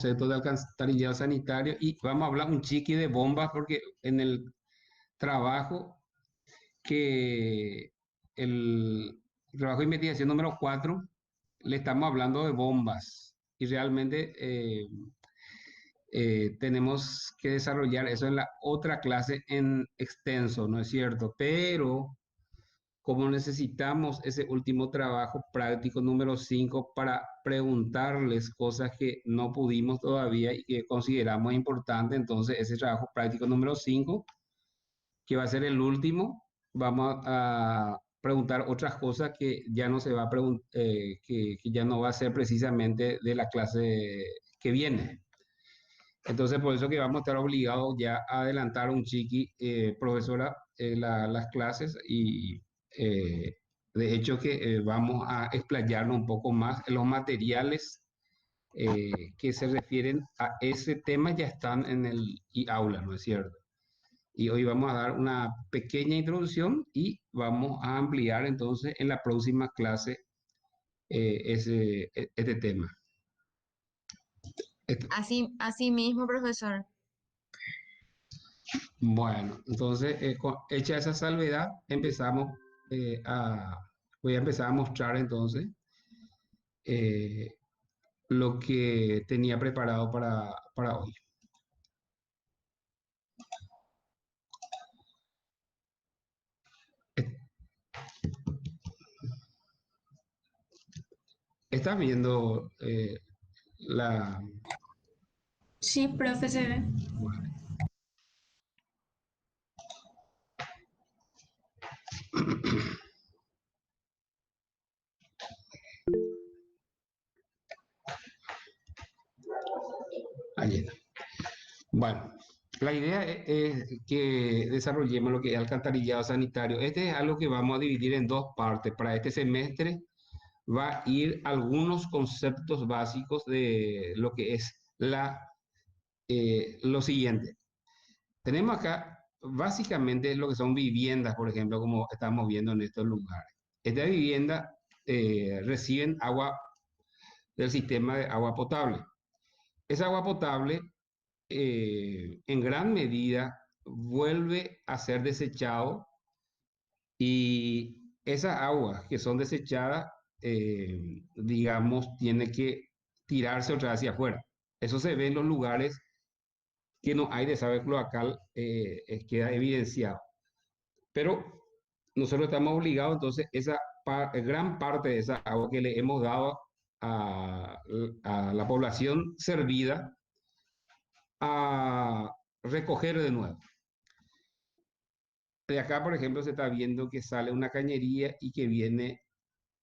concepto de alcantarillado sanitario y vamos a hablar un chiqui de bombas porque en el trabajo que el trabajo de investigación número 4 le estamos hablando de bombas y realmente tenemos que desarrollar eso en la otra clase en extenso, ¿no es cierto? Pero como necesitamos ese último trabajo práctico número 5 para preguntarles cosas que no pudimos todavía y que consideramos importante, entonces ese trabajo práctico número 5 que va a ser el último, vamos a preguntar otras cosas que ya no se va a que ya no va a ser precisamente de la clase que viene. Entonces, por eso que vamos a estar obligados ya a adelantar un chiqui, profesora, las clases y de hecho que vamos a explayarnos un poco más. Los materiales que se refieren a ese tema ya están en el aula, ¿no es cierto? Y hoy vamos a dar una pequeña introducción y vamos a ampliar entonces en la próxima clase este tema. Este- Así mismo, profesor. Bueno, entonces, hecha esa salvedad, voy a empezar a mostrar entonces eh, lo que tenía preparado para hoy. ¿Estás viendo la... Sí, profe, se ve. Bueno. Ahí está. Bueno, la idea es que desarrollemos lo que es alcantarillado sanitario. Este es algo que vamos a dividir en dos partes. Para este semestre va a ir algunos conceptos básicos de lo que es lo siguiente. Tenemos acá básicamente lo que son viviendas, por ejemplo, como estamos viendo en estos lugares. Estas viviendas reciben agua del sistema de agua potable. Esa agua potable en gran medida vuelve a ser desechado y esas aguas que son desechadas, digamos, tiene que tirarse otra vez hacia afuera. Eso se ve en los lugares que no hay desagüe cloacal, queda evidenciado. Pero nosotros estamos obligados, entonces, gran parte de esa agua que le hemos dado a, a la población servida, a recoger de nuevo. De acá, por ejemplo, se está viendo que sale una cañería y que viene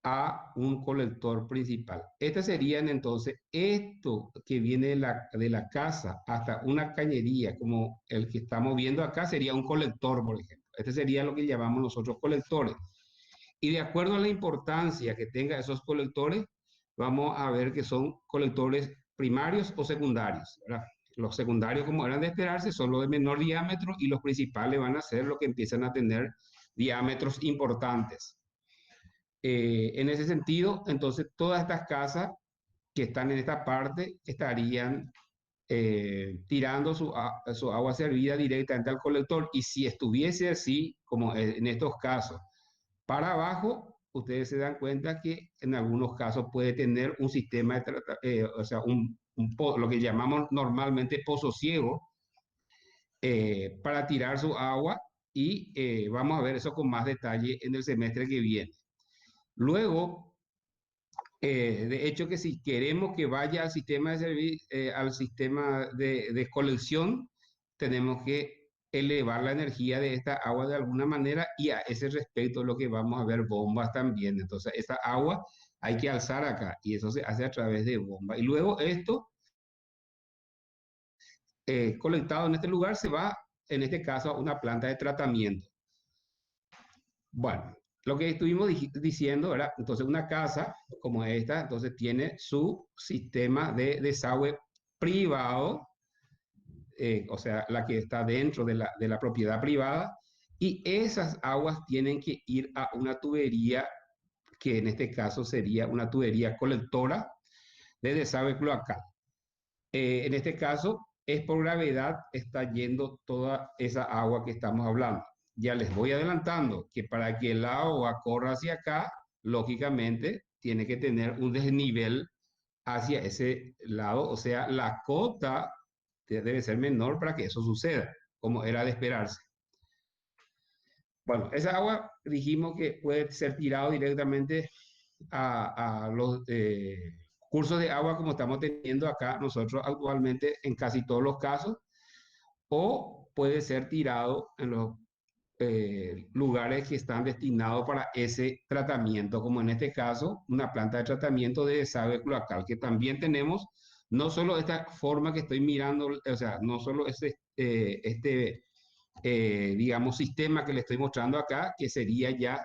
a un colector principal. Estas serían entonces, esto que viene de la casa hasta una cañería, como el que estamos viendo acá, sería un colector, por ejemplo. Este sería lo que llamamos nosotros colectores. Y de acuerdo a la importancia que tenga esos colectores, vamos a ver que son colectores primarios o secundarios, ¿verdad? Los secundarios, como eran de esperarse, son los de menor diámetro y los principales van a ser los que empiezan a tener diámetros importantes. En ese sentido, entonces, todas estas casas que están en esta parte estarían tirando su agua servida directamente al colector. Y si estuviese así, como en estos casos, para abajo, ustedes se dan cuenta que en algunos casos puede tener un sistema o sea, lo que llamamos normalmente pozo ciego, para tirar su agua y vamos a ver eso con más detalle en el semestre que viene. Luego, de hecho que si queremos que vaya al sistema al sistema de colección, tenemos que elevar la energía de esta agua de alguna manera y a ese respecto lo que vamos a ver bombas también. Entonces, esta agua hay que alzar acá y eso se hace a través de bombas. Y luego esto, colectado en este lugar, se va, en este caso, a una planta de tratamiento. Bueno, lo que estuvimos diciendo era, entonces una casa como esta, entonces tiene su sistema de desagüe privado, o sea, la que está dentro de la propiedad privada, y esas aguas tienen que ir a una tubería, que en este caso sería una tubería colectora de desagüe cloacal. En este caso, es por gravedad, está yendo toda esa agua que estamos hablando. Ya les voy adelantando que para que el agua corra hacia acá, lógicamente tiene que tener un desnivel hacia ese lado, o sea, la cota debe ser menor para que eso suceda, como era de esperarse. Bueno, esa agua dijimos que puede ser tirado directamente a los cursos de agua como estamos teniendo acá nosotros actualmente en casi todos los casos, o puede ser tirado en los lugares que están destinados para ese tratamiento, como en este caso una planta de tratamiento de desagüe cloacal, que también tenemos no solo esta forma que estoy mirando, o sea, no solo digamos, sistema que le estoy mostrando acá, que sería ya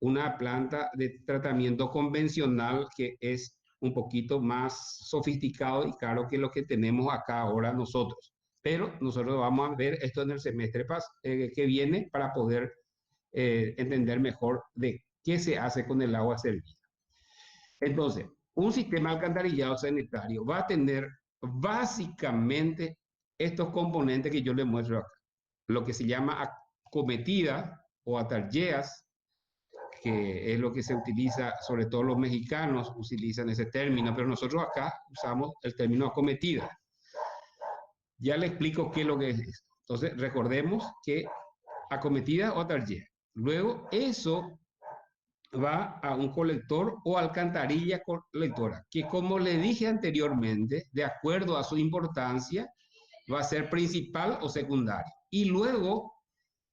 una planta de tratamiento convencional que es un poquito más sofisticado y caro que lo que tenemos acá ahora nosotros. Pero nosotros vamos a ver esto en el semestre que viene para poder entender mejor de qué se hace con el agua servida. Entonces, un sistema alcantarillado sanitario va a tener básicamente estos componentes que yo les muestro acá. Lo que se llama acometida o atarjeas, que es lo que se utiliza, sobre todo los mexicanos utilizan ese término, pero nosotros acá usamos el término acometida. Ya le explico qué es lo que es esto. Entonces, recordemos que acometida o atarjea. Luego, eso va a un colector o alcantarilla colectora, que como le dije anteriormente, de acuerdo a su importancia, va a ser principal o secundario. Y luego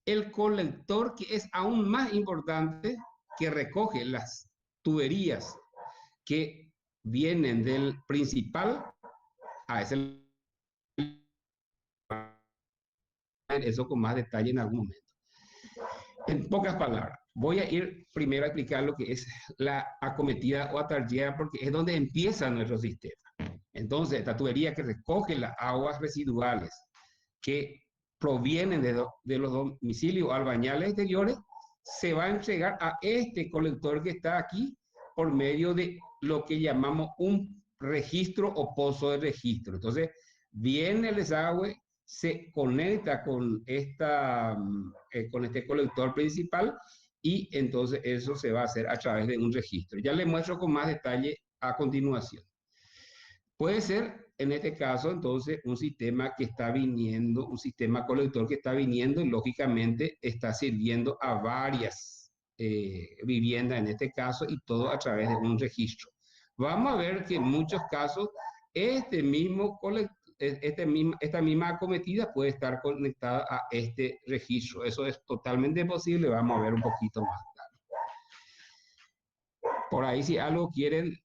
el colector, que es aún más importante, que recoge las tuberías que vienen del principal a ese, eso con más detalle en algún momento. En pocas palabras, voy a ir primero a explicar lo que es la acometida o atarjea, porque es donde empieza nuestro sistema. Entonces, esta tubería que recoge las aguas residuales que provienen de los domicilios o albañales exteriores, se va a entregar a este colector que está aquí por medio de lo que llamamos un registro o pozo de registro. Entonces, viene el desagüe, se conecta con este colector principal y entonces eso se va a hacer a través de un registro. Ya les muestro con más detalle a continuación. Puede ser, en este caso, entonces, un sistema que está viniendo, un sistema colector que está viniendo y lógicamente está sirviendo a varias viviendas en este caso y todo a través de un registro. Vamos a ver que en muchos casos esta misma acometida puede estar conectada a este registro. Eso es totalmente posible, vamos a ver un poquito más tarde. Por ahí si algo quieren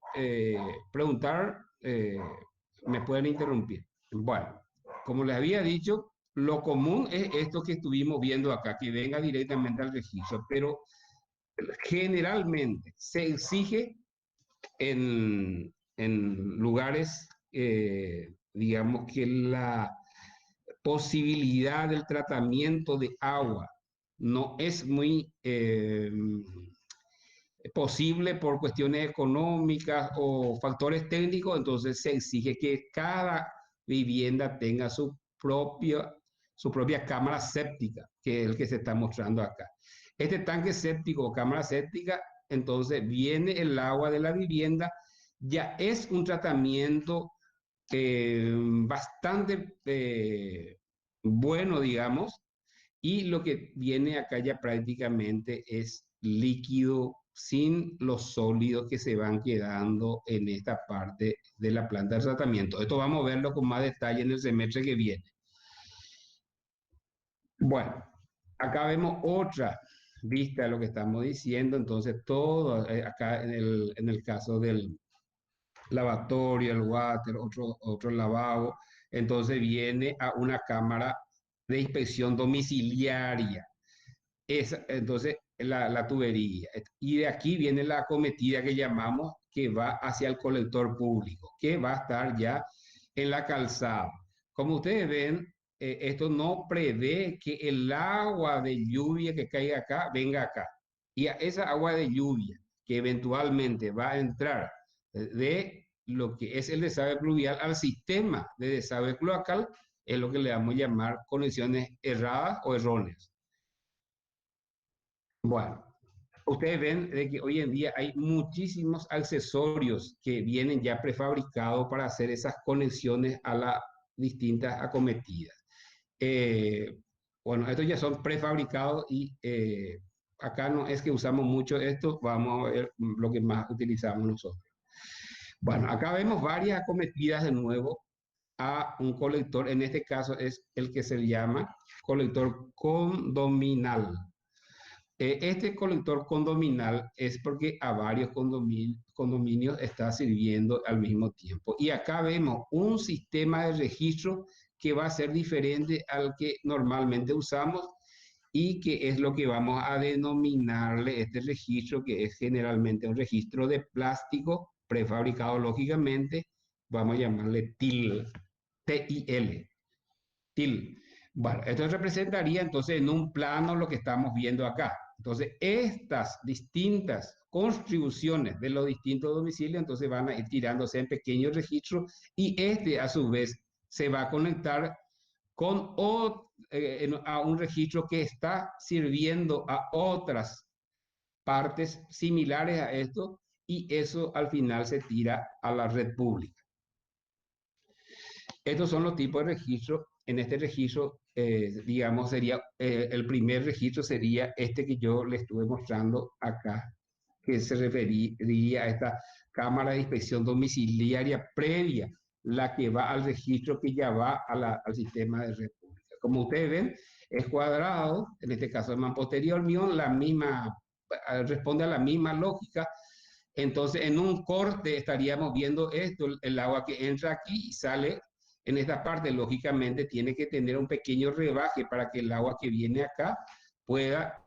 preguntar, me pueden interrumpir. Bueno, como les había dicho, lo común es esto que estuvimos viendo acá, que venga directamente al registro, pero generalmente se exige en lugares, digamos que la posibilidad del tratamiento de agua no es muy posible por cuestiones económicas o factores técnicos, entonces se exige que cada vivienda tenga su propia cámara séptica, que es el que se está mostrando acá. Este tanque séptico o cámara séptica, entonces viene el agua de la vivienda, ya es un tratamiento bastante bueno, digamos, y lo que viene acá ya prácticamente es líquido sin los sólidos que se van quedando en esta parte de la planta de tratamiento. Esto vamos a verlo con más detalle en el semestre que viene. Bueno, acá vemos otra vista de lo que estamos diciendo. Entonces, todo acá en el caso del lavatorio, el water, otro lavabo, entonces viene a una cámara de inspección domiciliaria. Entonces, la tubería. Y de aquí viene la acometida que llamamos, que va hacia el colector público, que va a estar ya en la calzada. Como ustedes ven, esto no prevé que el agua de lluvia que caiga acá venga acá. Y a esa agua de lluvia que eventualmente va a entrar de lo que es el desagüe pluvial al sistema de desagüe cloacal, es lo que le vamos a llamar conexiones erradas o erróneas. Bueno, ustedes ven de que hoy en día hay muchísimos accesorios que vienen ya prefabricados para hacer esas conexiones a las distintas acometidas. Bueno, estos ya son prefabricados y acá no es que usamos mucho esto, vamos a ver lo que más utilizamos nosotros. Bueno, acá vemos varias acometidas de nuevo a un colector, en este caso es el que se llama colector condominal. Este colector condominal es porque a varios condominios está sirviendo al mismo tiempo. Y acá vemos un sistema de registro que va a ser diferente al que normalmente usamos y que es lo que vamos a denominarle este registro, que es generalmente un registro de plástico prefabricado lógicamente, vamos a llamarle TIL, T-I-L, TIL. Bueno, esto representaría entonces en un plano lo que estamos viendo acá. Entonces, estas distintas contribuciones de los distintos domicilios, entonces van a ir tirándose en pequeños registros y este a su vez se va a conectar con a un registro que está sirviendo a otras partes similares a esto y eso al final se tira a la red pública. Estos son los tipos de registros. En este registro, digamos, sería el primer registro sería este que yo le estuve mostrando acá, que se referiría a esta cámara de inspección domiciliaria previa, la que va al registro que ya va al sistema de red pública. Como ustedes ven, es cuadrado, en este caso es posterior mío, responde a la misma lógica. Entonces, en un corte estaríamos viendo esto, el agua que entra aquí y sale en esta parte. Lógicamente, tiene que tener un pequeño rebaje para que el agua que viene acá pueda.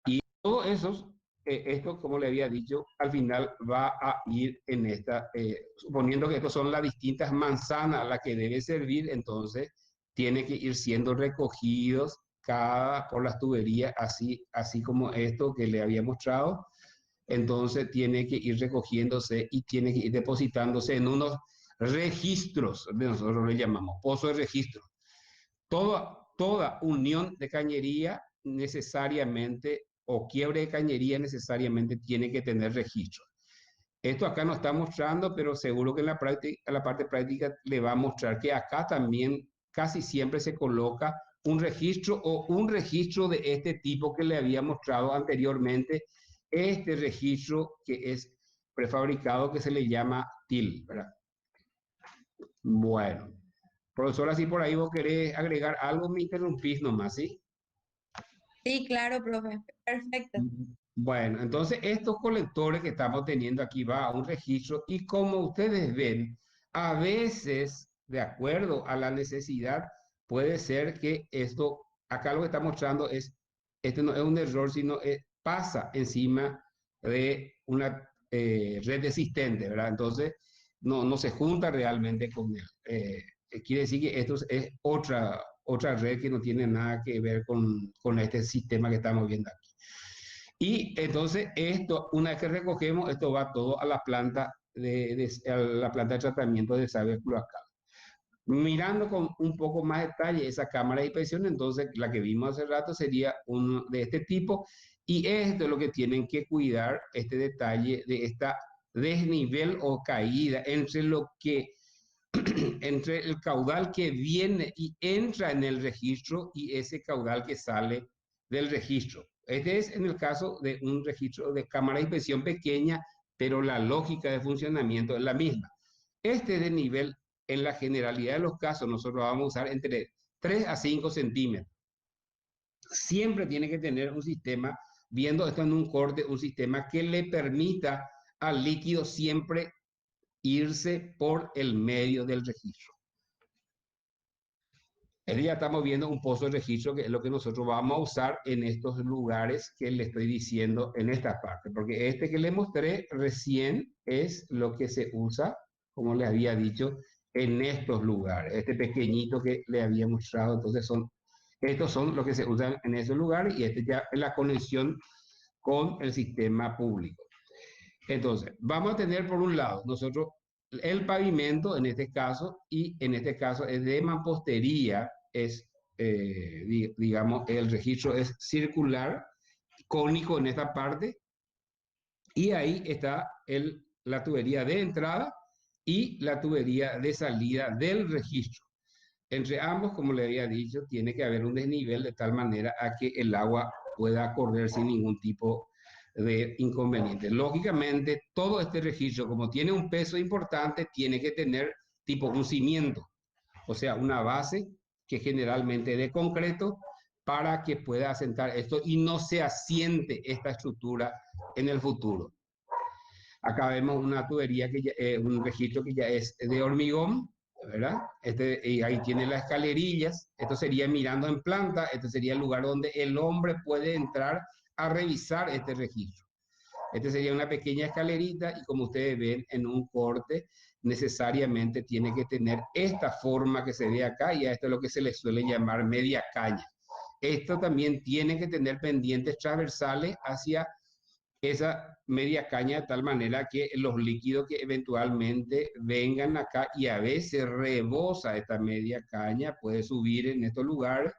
Y todo eso, esto, como le había dicho, al final va a ir en esta, suponiendo que estos son las distintas manzanas a las que debe servir, entonces tiene que ir siendo recogidos por las tuberías, así como esto que le había mostrado. Entonces tiene que ir recogiéndose y tiene que ir depositándose en unos registros, nosotros le llamamos pozo de registro. Toda unión de cañería necesariamente o quiebre de cañería necesariamente tiene que tener registro. Esto acá no está mostrando, pero seguro que en la parte práctica le va a mostrar que acá también casi siempre se coloca un registro o un registro de este tipo que le había mostrado anteriormente, este registro que es prefabricado que se le llama TIL, ¿verdad? Bueno, profesora, si por ahí vos querés agregar algo, me interrumpís nomás, ¿sí? Sí, claro, profe. Perfecto. Bueno, entonces estos colectores que estamos teniendo aquí va a un registro y como ustedes ven, a veces, de acuerdo a la necesidad, puede ser que esto, acá lo que está mostrando es, este no es un error, sino pasa encima de una red existente, ¿verdad? Entonces, no se junta realmente con él. Quiere decir que esto es otra red que no tiene nada que ver con este sistema que estamos viendo aquí. Y entonces esto, una vez que recogemos, esto va todo a la planta a la planta de tratamiento de desagüe cloacal. Mirando con un poco más detalle esa cámara de inspección, entonces la que vimos hace rato sería uno de este tipo y esto es lo que tienen que cuidar, este detalle de esta desnivel o caída entre lo que entre el caudal que viene y entra en el registro y ese caudal que sale del registro. Este es en el caso de un registro de cámara de inspección pequeña, pero la lógica de funcionamiento es la misma. Este desnivel, en la generalidad de los casos, nosotros vamos a usar entre 3 a 5 centímetros. Siempre tiene que tener un sistema, viendo esto en un corte, un sistema que le permita al líquido siempre irse por el medio del registro. Ya estamos viendo un pozo de registro que es lo que nosotros vamos a usar en estos lugares que le estoy diciendo en esta parte, porque este que le mostré recién es lo que se usa, como les había dicho, en estos lugares. Este pequeñito que le había mostrado, entonces estos son los que se usan en esos lugares y este ya es la conexión con el sistema público. Entonces, vamos a tener por un lado nosotros el pavimento en este caso, y en este caso es de mampostería, es, digamos, el registro es circular, cónico en esta parte, y ahí está la tubería de entrada y la tubería de salida del registro. Entre ambos, como le había dicho, tiene que haber un desnivel de tal manera a que el agua pueda correr sin ningún tipo de inconveniente. Lógicamente, todo este registro, como tiene un peso importante, tiene que tener tipo un cimiento, o sea, una base que generalmente de concreto para que pueda asentar esto y no se asiente esta estructura en el futuro. Acá vemos una tubería, un registro que ya es de hormigón, ¿verdad? Y ahí tiene las escalerillas. Esto sería mirando en planta. Este sería el lugar donde el hombre puede entrar a revisar este registro. Este sería una pequeña escalerita y como ustedes ven en un corte, necesariamente tiene que tener esta forma que se ve acá y a esto es lo que se le suele llamar media caña. Esto también tiene que tener pendientes transversales hacia esa media caña de tal manera que los líquidos que eventualmente vengan acá y a veces rebosa esta media caña, puede subir en estos lugares,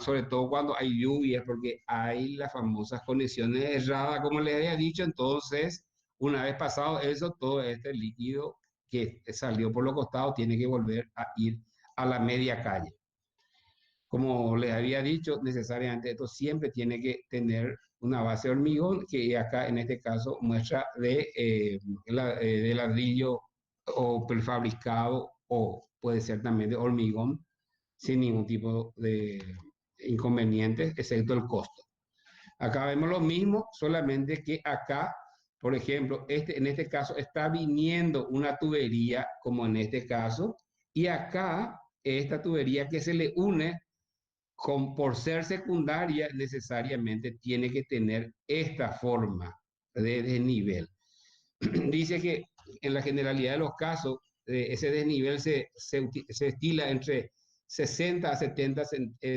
sobre todo cuando hay lluvias, porque hay las famosas conexiones erradas, como les había dicho. Entonces, una vez pasado eso, todo este líquido que salió por los costados tiene que volver a ir a la media caña. Como les había dicho, necesariamente esto siempre tiene que tener una base de hormigón, que acá en este caso muestra de ladrillo o prefabricado, o puede ser también de hormigón, sin ningún tipo de inconvenientes, excepto el costo. Acá vemos lo mismo, solamente que acá, por ejemplo, en este caso está viniendo una tubería, como en este caso, y acá esta tubería que se le une por ser secundaria, necesariamente tiene que tener esta forma de desnivel. Dice que en la generalidad de los casos, ese desnivel se estila entre 60 a 70,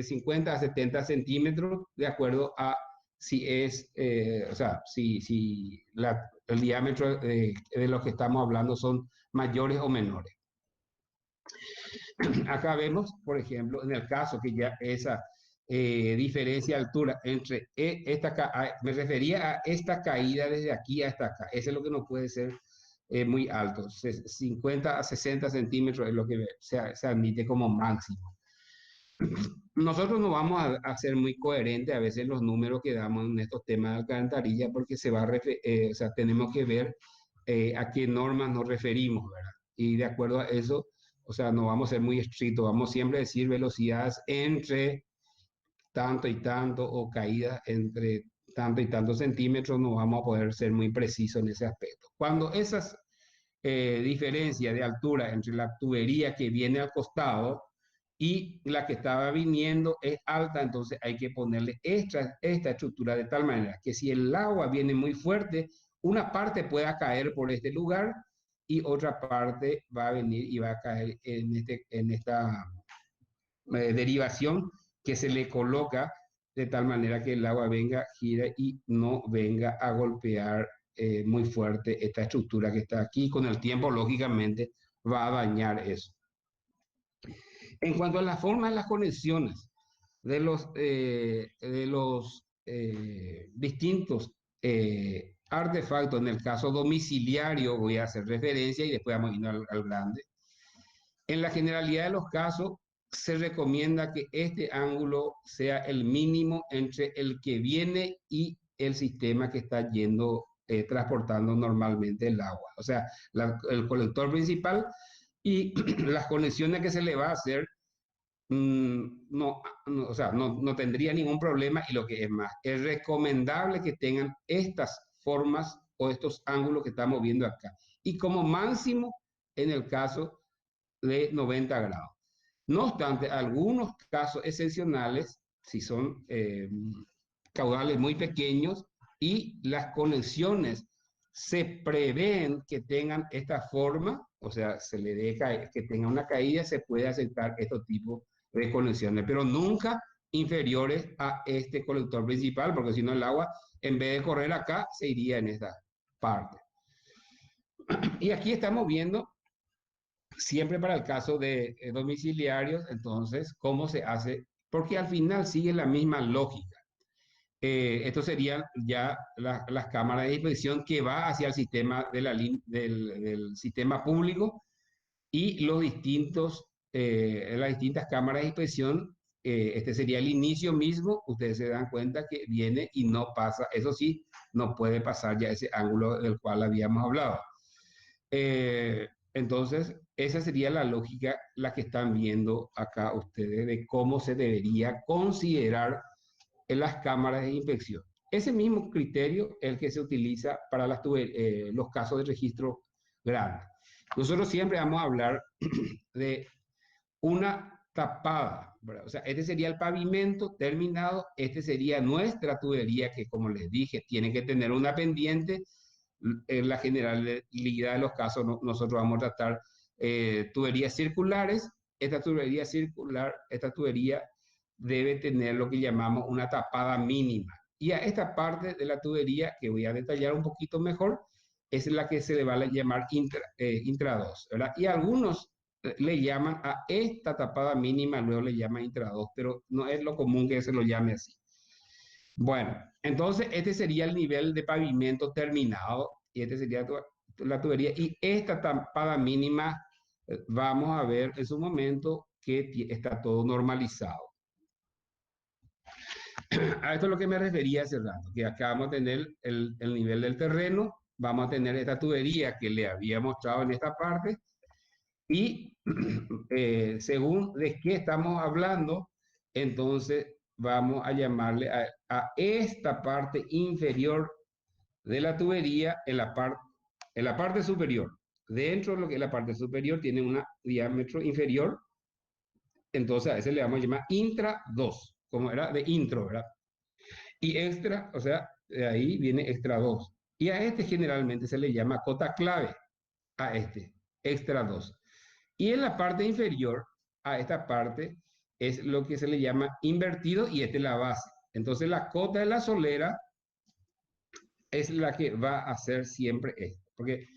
50 a 70 centímetros, de acuerdo a si es, o sea, si el diámetro de los que estamos hablando son mayores o menores. Acá vemos, por ejemplo, en el caso que ya esa diferencia de altura entre me refería a esta caída desde aquí hasta acá, eso es lo que no puede ser muy alto, 50 a 60 centímetros es lo que se admite como máximo. Nosotros no vamos a ser muy coherentes a veces los números que damos en estos temas de alcantarilla porque o sea, tenemos que ver a qué normas nos referimos, ¿verdad? Y de acuerdo a eso, o sea, no vamos a ser muy estrictos, vamos siempre a decir velocidades entre tanto y tanto o caídas entre tanto y tantos centímetros, no vamos a poder ser muy precisos en ese aspecto. Cuando esas diferencias de altura entre la tubería que viene al costado y la que estaba viniendo es alta, entonces hay que ponerle esta estructura de tal manera que si el agua viene muy fuerte, una parte pueda caer por este lugar y otra parte va a venir y va a caer en esta derivación que se le coloca de tal manera que el agua venga, gire y no venga a golpear muy fuerte esta estructura que está aquí. Con el tiempo, lógicamente, va a dañar eso. En cuanto a la forma de las conexiones de los distintos artefactos, en el caso domiciliario voy a hacer referencia y después vamos a ir al grande. En la generalidad de los casos, se recomienda que este ángulo sea el mínimo entre el que viene y el sistema que está yendo, transportando normalmente el agua. O sea, el colector principal y las conexiones que se le va a hacer, o sea, no tendría ningún problema. Y lo que es más, es recomendable que tengan estas formas o estos ángulos que estamos viendo acá. Y como máximo, en el caso de 90 grados. No obstante, algunos casos excepcionales, si son caudales muy pequeños y las conexiones se prevén que tengan esta forma, o sea, se le deja que tenga una caída, se puede aceptar estos tipos de conexiones, pero nunca inferiores a este colector principal, porque si no el agua, en vez de correr acá, se iría en esta parte. Y aquí estamos viendo, siempre para el caso de domiciliarios, entonces, cómo se hace, porque al final sigue la misma lógica. Esto serían ya las cámaras de inspección que va hacia el sistema del sistema público y las distintas cámaras de inspección. Este sería el inicio mismo. Ustedes se dan cuenta que viene y no pasa. Eso sí, no puede pasar ya ese ángulo del cual habíamos hablado. Entonces, esa sería la lógica, la que están viendo acá ustedes, de cómo se debería considerar en las cámaras de inspección. Ese mismo criterio es el que se utiliza para los casos de registro grande. Nosotros siempre vamos a hablar de una tapada, ¿verdad? O sea, este sería el pavimento terminado, este sería nuestra tubería que, como les dije, tiene que tener una pendiente. En la generalidad de los casos nosotros vamos a tratar tuberías circulares. Esta tubería debe tener lo que llamamos una tapada mínima. Y a esta parte de la tubería, que voy a detallar un poquito mejor, es la que se le va a llamar intra 2, ¿verdad? Y algunos le llaman a esta tapada mínima, luego le llaman intra 2, pero no es lo común que se lo llame así. Bueno, entonces este sería el nivel de pavimento terminado y este sería la tubería. Y esta tapada mínima, vamos a ver en su momento que está todo normalizado. A esto es lo que me refería hace rato, que acá vamos a tener el nivel del terreno, vamos a tener esta tubería que le había mostrado en esta parte, y según de qué estamos hablando, entonces vamos a llamarle a esta parte inferior de la tubería en la parte superior. Dentro de lo que es la parte superior tiene un diámetro inferior, entonces a ese le vamos a llamar intra 2, como era de intro, ¿verdad? Y extra, o sea, de ahí viene extra 2. Y a este generalmente se le llama cota clave, a este, extra 2. Y en la parte inferior, a esta parte, es lo que se le llama invertido y esta es la base. Entonces la cota de la solera es la que va a hacer siempre esto. Porque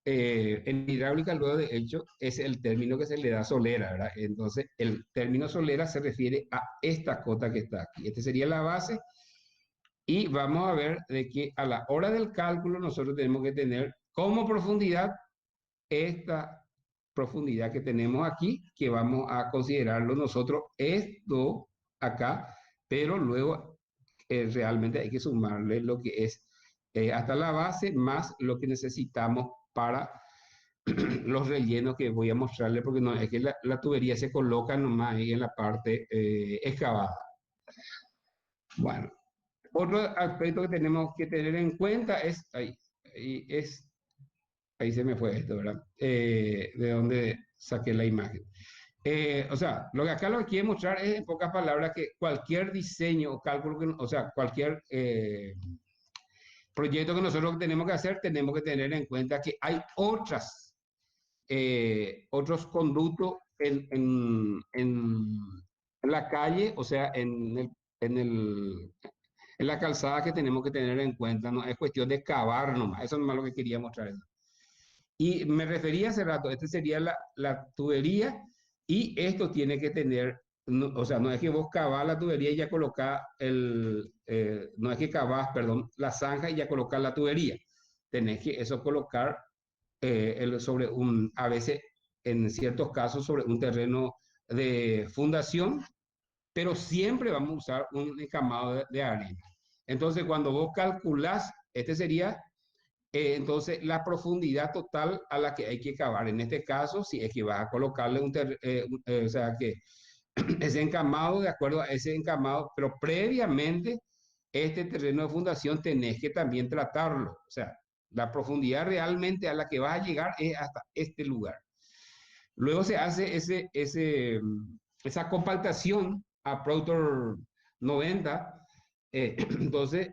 en hidráulica, luego de hecho, es el término que se le da solera, ¿verdad? Entonces el término solera se refiere a esta cota que está aquí. Esta sería la base. Y vamos a ver de que a la hora del cálculo nosotros tenemos que tener como profundidad esta profundidad que tenemos aquí, que vamos a considerarlo nosotros esto acá, pero luego realmente hay que sumarle lo que es hasta la base más lo que necesitamos para los rellenos que voy a mostrarle, porque no es que la tubería se coloca nomás ahí en la parte excavada. Bueno, otro aspecto que tenemos que tener en cuenta es, ahí se me fue esto, ¿verdad? De donde saqué la imagen. O sea, lo que quiero mostrar es en pocas palabras que cualquier diseño o cálculo, o sea, cualquier proyecto que nosotros tenemos que hacer, tenemos que tener en cuenta que hay otros conductos en la calle, o sea, en la calzada que tenemos que tener en cuenta, no es cuestión de cavar nomás, eso nomás lo que quería mostrar. Y me refería hace rato, este sería la tubería y esto tiene que tener, o sea, no es que vos cavás la tubería y ya colocás no es que cavás, perdón, la zanja y ya colocás la tubería. Tenés que eso colocar a veces, en ciertos casos, sobre un terreno de fundación, pero siempre vamos a usar un encamado de arena. Entonces, cuando vos calculás, este sería entonces la profundidad total a la que hay que cavar. En este caso, si es que vas a colocarle o sea, que ese encamado, de acuerdo a ese encamado, pero previamente este terreno de fundación tenés que también tratarlo. O sea, la profundidad realmente a la que vas a llegar es hasta este lugar. Luego se hace esa compactación a Proctor 90. Entonces,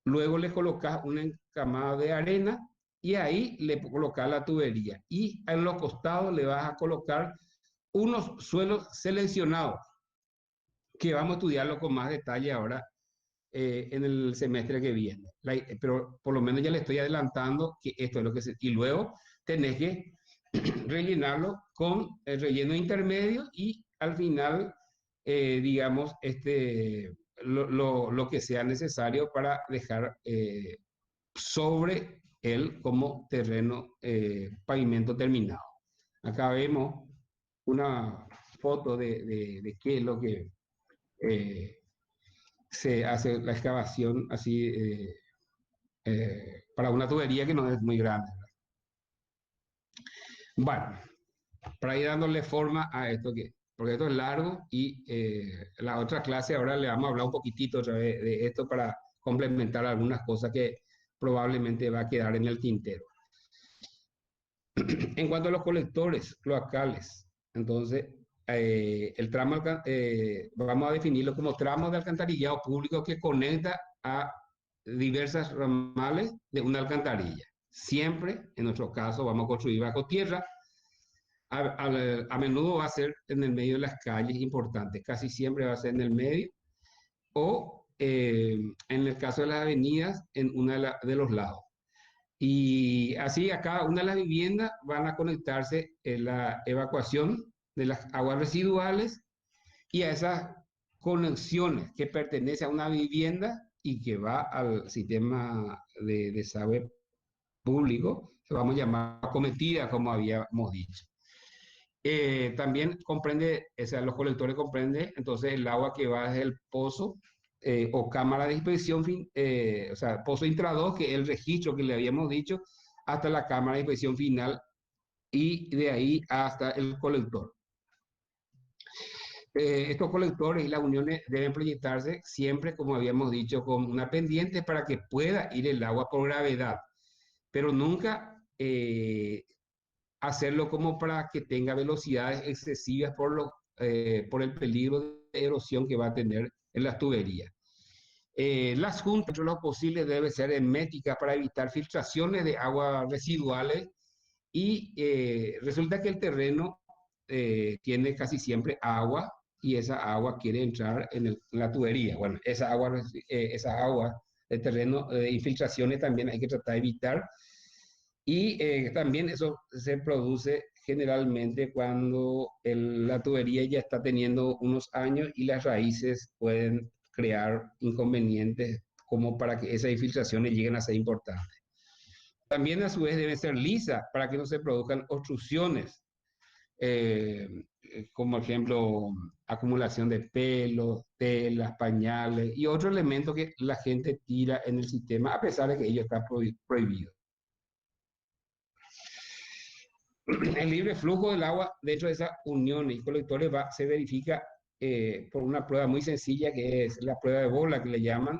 luego le colocas una encamada de arena y ahí le colocas la tubería. Y en los costados le vas a colocar unos suelos seleccionados, que vamos a estudiarlo con más detalle ahora en el semestre que viene. Pero por lo menos ya le estoy adelantando que esto es lo que se... Y luego tenés que rellenarlo con el relleno intermedio y al final, digamos, lo que sea necesario para dejar sobre él como terreno, pavimento terminado. Acá vemos una foto de qué es lo que se hace la excavación así para una tubería que no es muy grande. Bueno, para ir dándole forma a esto porque esto es largo y la otra clase ahora le vamos a hablar un poquitito otra vez de esto para complementar algunas cosas que probablemente va a quedar en el tintero. En cuanto a los colectores cloacales, entonces el tramo, vamos a definirlo como tramo de alcantarillado público que conecta a diversas ramales de una alcantarilla. Siempre, en nuestro caso, vamos a construir bajo tierra. A menudo va a ser en el medio de las calles importantes, casi siempre va a ser en el medio, o en el caso de las avenidas, en una de los lados. Y así a cada una de las viviendas van a conectarse en la evacuación de las aguas residuales y a esas conexiones que pertenecen a una vivienda y que va al sistema de desagüe público, que vamos a llamar acometida, como habíamos dicho. También comprende, o sea, los colectores comprenden entonces el agua que va desde el pozo o cámara de inspección, o sea, pozo intradós, que es el registro que le habíamos dicho, hasta la cámara de inspección final y de ahí hasta el colector. Estos colectores y las uniones deben proyectarse siempre, como habíamos dicho, con una pendiente para que pueda ir el agua por gravedad, pero nunca hacerlo como para que tenga velocidades excesivas por el peligro de erosión que va a tener en las tuberías. Las juntas, dentro de lo posible, deben ser herméticas para evitar filtraciones de aguas residuales y resulta que el terreno tiene casi siempre agua y esa agua quiere entrar en la tubería. Bueno, esa agua del terreno de infiltraciones también hay que tratar de evitar. Y también eso se produce generalmente cuando la tubería ya está teniendo unos años y las raíces pueden crear inconvenientes como para que esas infiltraciones lleguen a ser importantes. También a su vez debe ser lisa para que no se produzcan obstrucciones, como ejemplo acumulación de pelos, telas, pañales y otros elementos que la gente tira en el sistema a pesar de que ello está prohibido. El libre flujo del agua dentro de esas uniones y colectores se verifica por una prueba muy sencilla que es la prueba de bola que le llaman,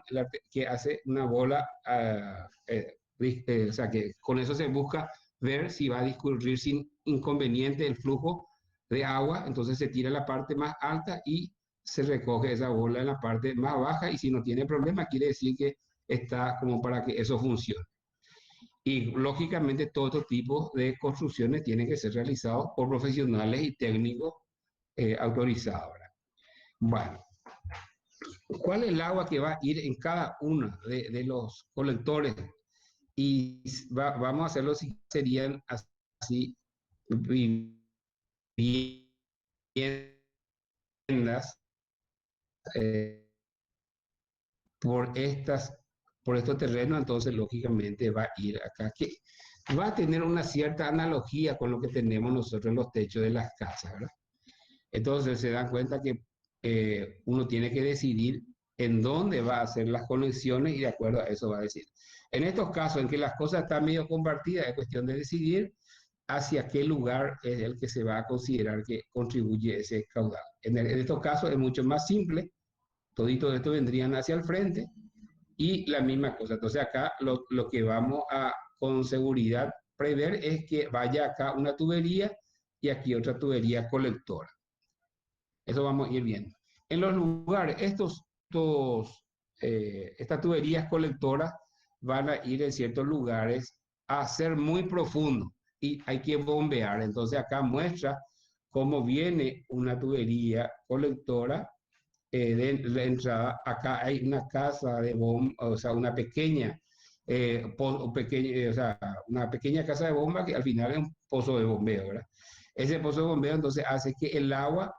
que hace una bola, o sea que con eso se busca ver si va a discurrir sin inconveniente el flujo de agua, entonces se tira la parte más alta y se recoge esa bola en la parte más baja y si no tiene problema quiere decir que está como para que eso funcione. Y lógicamente todo este tipo de construcciones tienen que ser realizados por profesionales y técnicos autorizados. ¿Verdad? Bueno, ¿cuál es el agua que va a ir en cada uno de los colectores? Y vamos a hacerlo si serían así viviendas por estos terrenos, entonces lógicamente va a ir acá, que va a tener una cierta analogía con lo que tenemos nosotros en los techos de las casas, ¿verdad? Entonces se dan cuenta que uno tiene que decidir en dónde va a hacer las conexiones y de acuerdo a eso va a decir. En estos casos en que las cosas están medio compartidas, es cuestión de decidir hacia qué lugar es el que se va a considerar que contribuye ese caudal. En estos casos es mucho más simple, todito esto vendrían hacia el frente y la misma cosa. Entonces acá lo que vamos a con seguridad prever es que vaya acá una tubería y aquí otra tubería colectora. Eso vamos a ir viendo. En los lugares, estas tuberías colectoras van a ir en ciertos lugares a ser muy profundo y hay que bombear. Entonces acá muestra cómo viene una tubería colectora de entrada, acá hay una casa de bomba, o sea, una pequeña, o sea, una pequeña casa de bomba que al final es un pozo de bombeo, ¿verdad? Ese pozo de bombeo entonces hace que el agua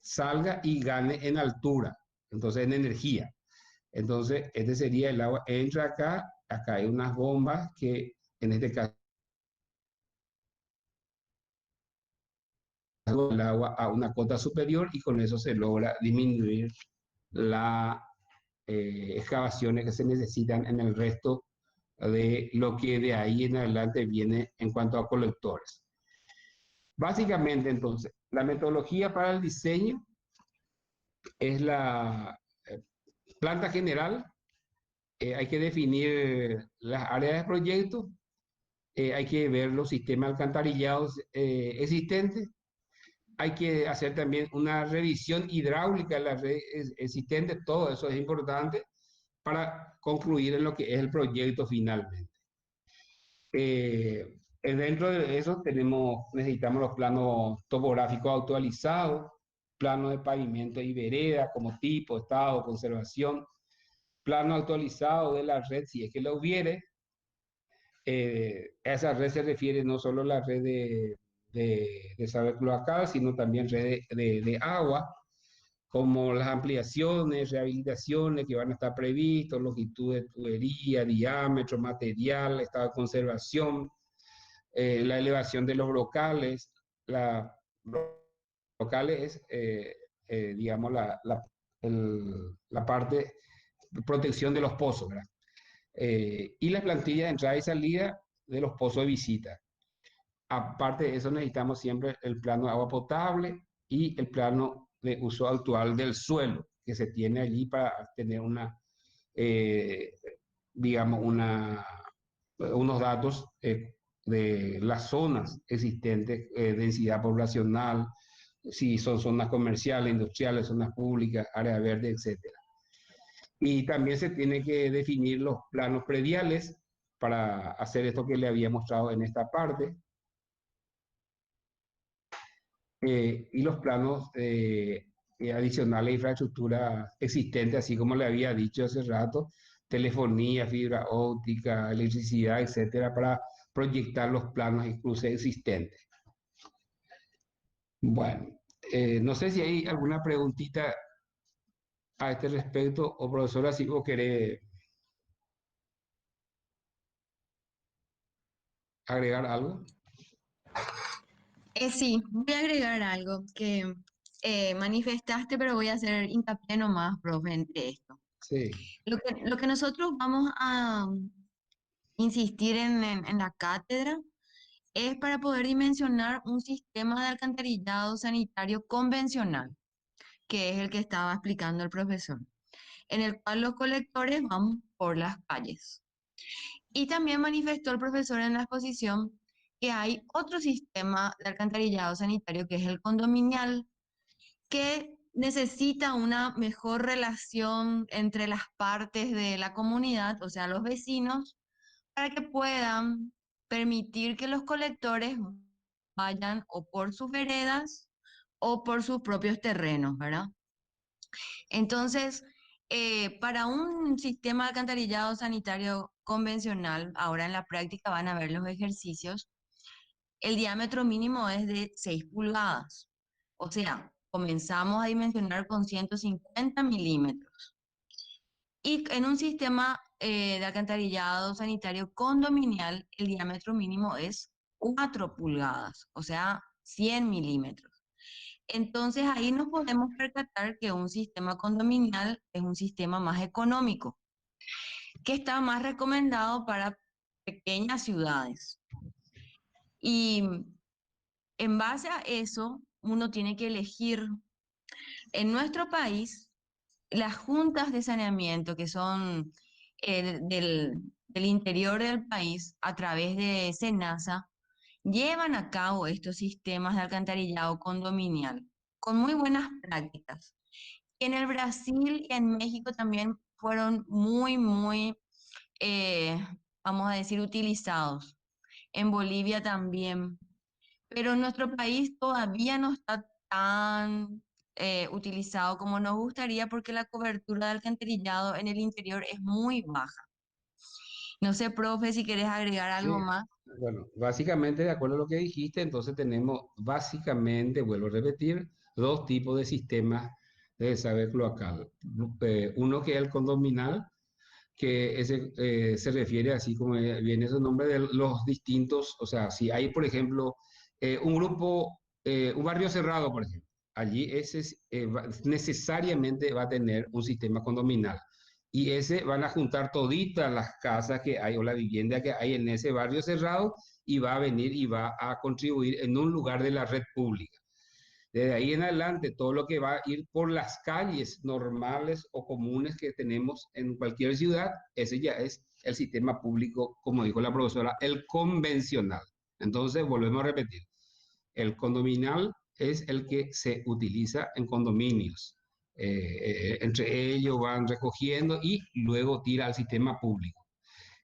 salga y gane en altura, entonces en energía. Entonces, este sería el agua, entra acá, acá hay unas bombas que en este caso el agua a una cota superior y con eso se logra disminuir las excavaciones que se necesitan en el resto de lo que de ahí en adelante viene en cuanto a colectores. Básicamente, entonces, la metodología para el diseño es la planta general. Hay que definir las áreas de proyecto, hay que ver los sistemas alcantarillados existentes, hay que hacer también una revisión hidráulica de la red existente, todo eso es importante para concluir en lo que es el proyecto finalmente. Dentro de eso necesitamos los planos topográficos actualizados, plano de pavimento y vereda como tipo, estado, conservación, plano actualizado de la red si es que lo hubiere. A esa red se refiere no solo la red de desagüe cloacal, sino también red de agua, como las ampliaciones, rehabilitaciones que van a estar previstos, longitud de tubería, diámetro, material, estado de conservación, la elevación de los brocales. Los brocales es, digamos, la parte de protección de los pozos, ¿verdad? Y la plantilla de entrada y salida de los pozos de visita. Aparte de eso, necesitamos siempre el plano de agua potable y el plano de uso actual del suelo que se tiene allí para tener eh, digamos, unos datos de las zonas existentes, densidad poblacional, si son zonas comerciales, industriales, zonas públicas, áreas verdes, etcétera. Y también se tiene que definir los planos prediales para hacer esto que le había mostrado en esta parte, y los planos adicionales de infraestructura existente, así como le había dicho hace rato, telefonía, fibra óptica, electricidad, etcétera, para proyectar los planos y cruces existentes. Bueno, no sé si hay alguna preguntita a este respecto, o profesora, si vos querés agregar algo. Sí, voy a agregar algo que manifestaste, pero voy a hacer hincapié nomás, profe, entre esto. Sí, Lo que nosotros vamos a insistir en la cátedra es para poder dimensionar un sistema de alcantarillado sanitario convencional, que es el que estaba explicando el profesor, en el cual los colectores van por las calles. Y también manifestó el profesor en la exposición que hay otro sistema de alcantarillado sanitario, que es el condominial, que necesita una mejor relación entre las partes de la comunidad, o sea, los vecinos, para que puedan permitir que los colectores vayan o por sus veredas o por sus propios terrenos, ¿verdad? Entonces, para un sistema de alcantarillado sanitario convencional, ahora en la práctica van a ver los ejercicios, el diámetro mínimo es de 6 pulgadas. O sea, comenzamos a dimensionar con 150 milímetros. Y en un sistema de alcantarillado sanitario condominial, el diámetro mínimo es 4 pulgadas, o sea, 100 milímetros. Entonces ahí nos podemos percatar que un sistema condominial es un sistema más económico, que está más recomendado para pequeñas ciudades. Y en base a eso, uno tiene que elegir. En nuestro país, las juntas de saneamiento, que son del interior del país, a través de SENASA, llevan a cabo estos sistemas de alcantarillado condominial con muy buenas prácticas. En el Brasil y en México también fueron muy, eh, vamos a decir, utilizados. En Bolivia también. Pero en nuestro país todavía no está tan utilizado como nos gustaría porque la cobertura de alcantarillado en el interior es muy baja. No sé, profe, si querés agregar algo Sí, más. bueno, básicamente de acuerdo a lo que dijiste, entonces tenemos básicamente, vuelvo a repetir, dos tipos de sistemas de desagüe cloacal. Uno que es el condominal, que ese, se refiere así como viene su nombre de los distintos, o sea, si hay, por ejemplo, un grupo, un barrio cerrado, por ejemplo, allí ese necesariamente va a tener un sistema condominal. Y ese van a juntar toditas las casas que hay o la vivienda que hay en ese barrio cerrado y va a venir y va a contribuir en un lugar de la red pública. Desde ahí en adelante, todo lo que va a ir por las calles normales o comunes que tenemos en cualquier ciudad, ese ya es el sistema público, como dijo la profesora, el convencional. Entonces, volvemos a repetir, el condominal es el que se utiliza en condominios. Entre ellos van recogiendo y luego tira al sistema público.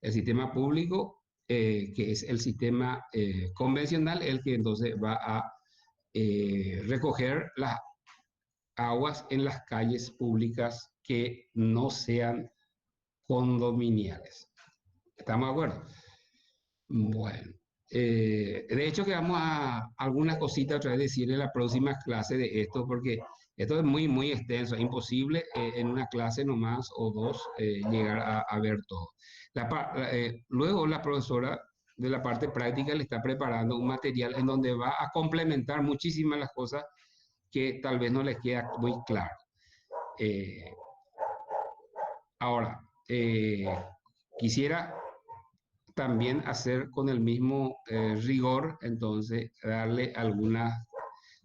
El sistema público, que es el sistema convencional, el que entonces va a recoger las aguas en las calles públicas que no sean condominiales. ¿Estamos de acuerdo? Bueno, de hecho que vamos a algunas cositas otra vez decir en la próxima clase de esto, porque esto es muy, muy extenso, es imposible en una clase nomás o dos llegar a ver todo. Luego la profesora de la parte práctica le está preparando un material en donde va a complementar muchísimas las cosas que tal vez no les queda muy claro. Eh, ahora, quisiera también hacer con el mismo rigor, entonces, darle algunas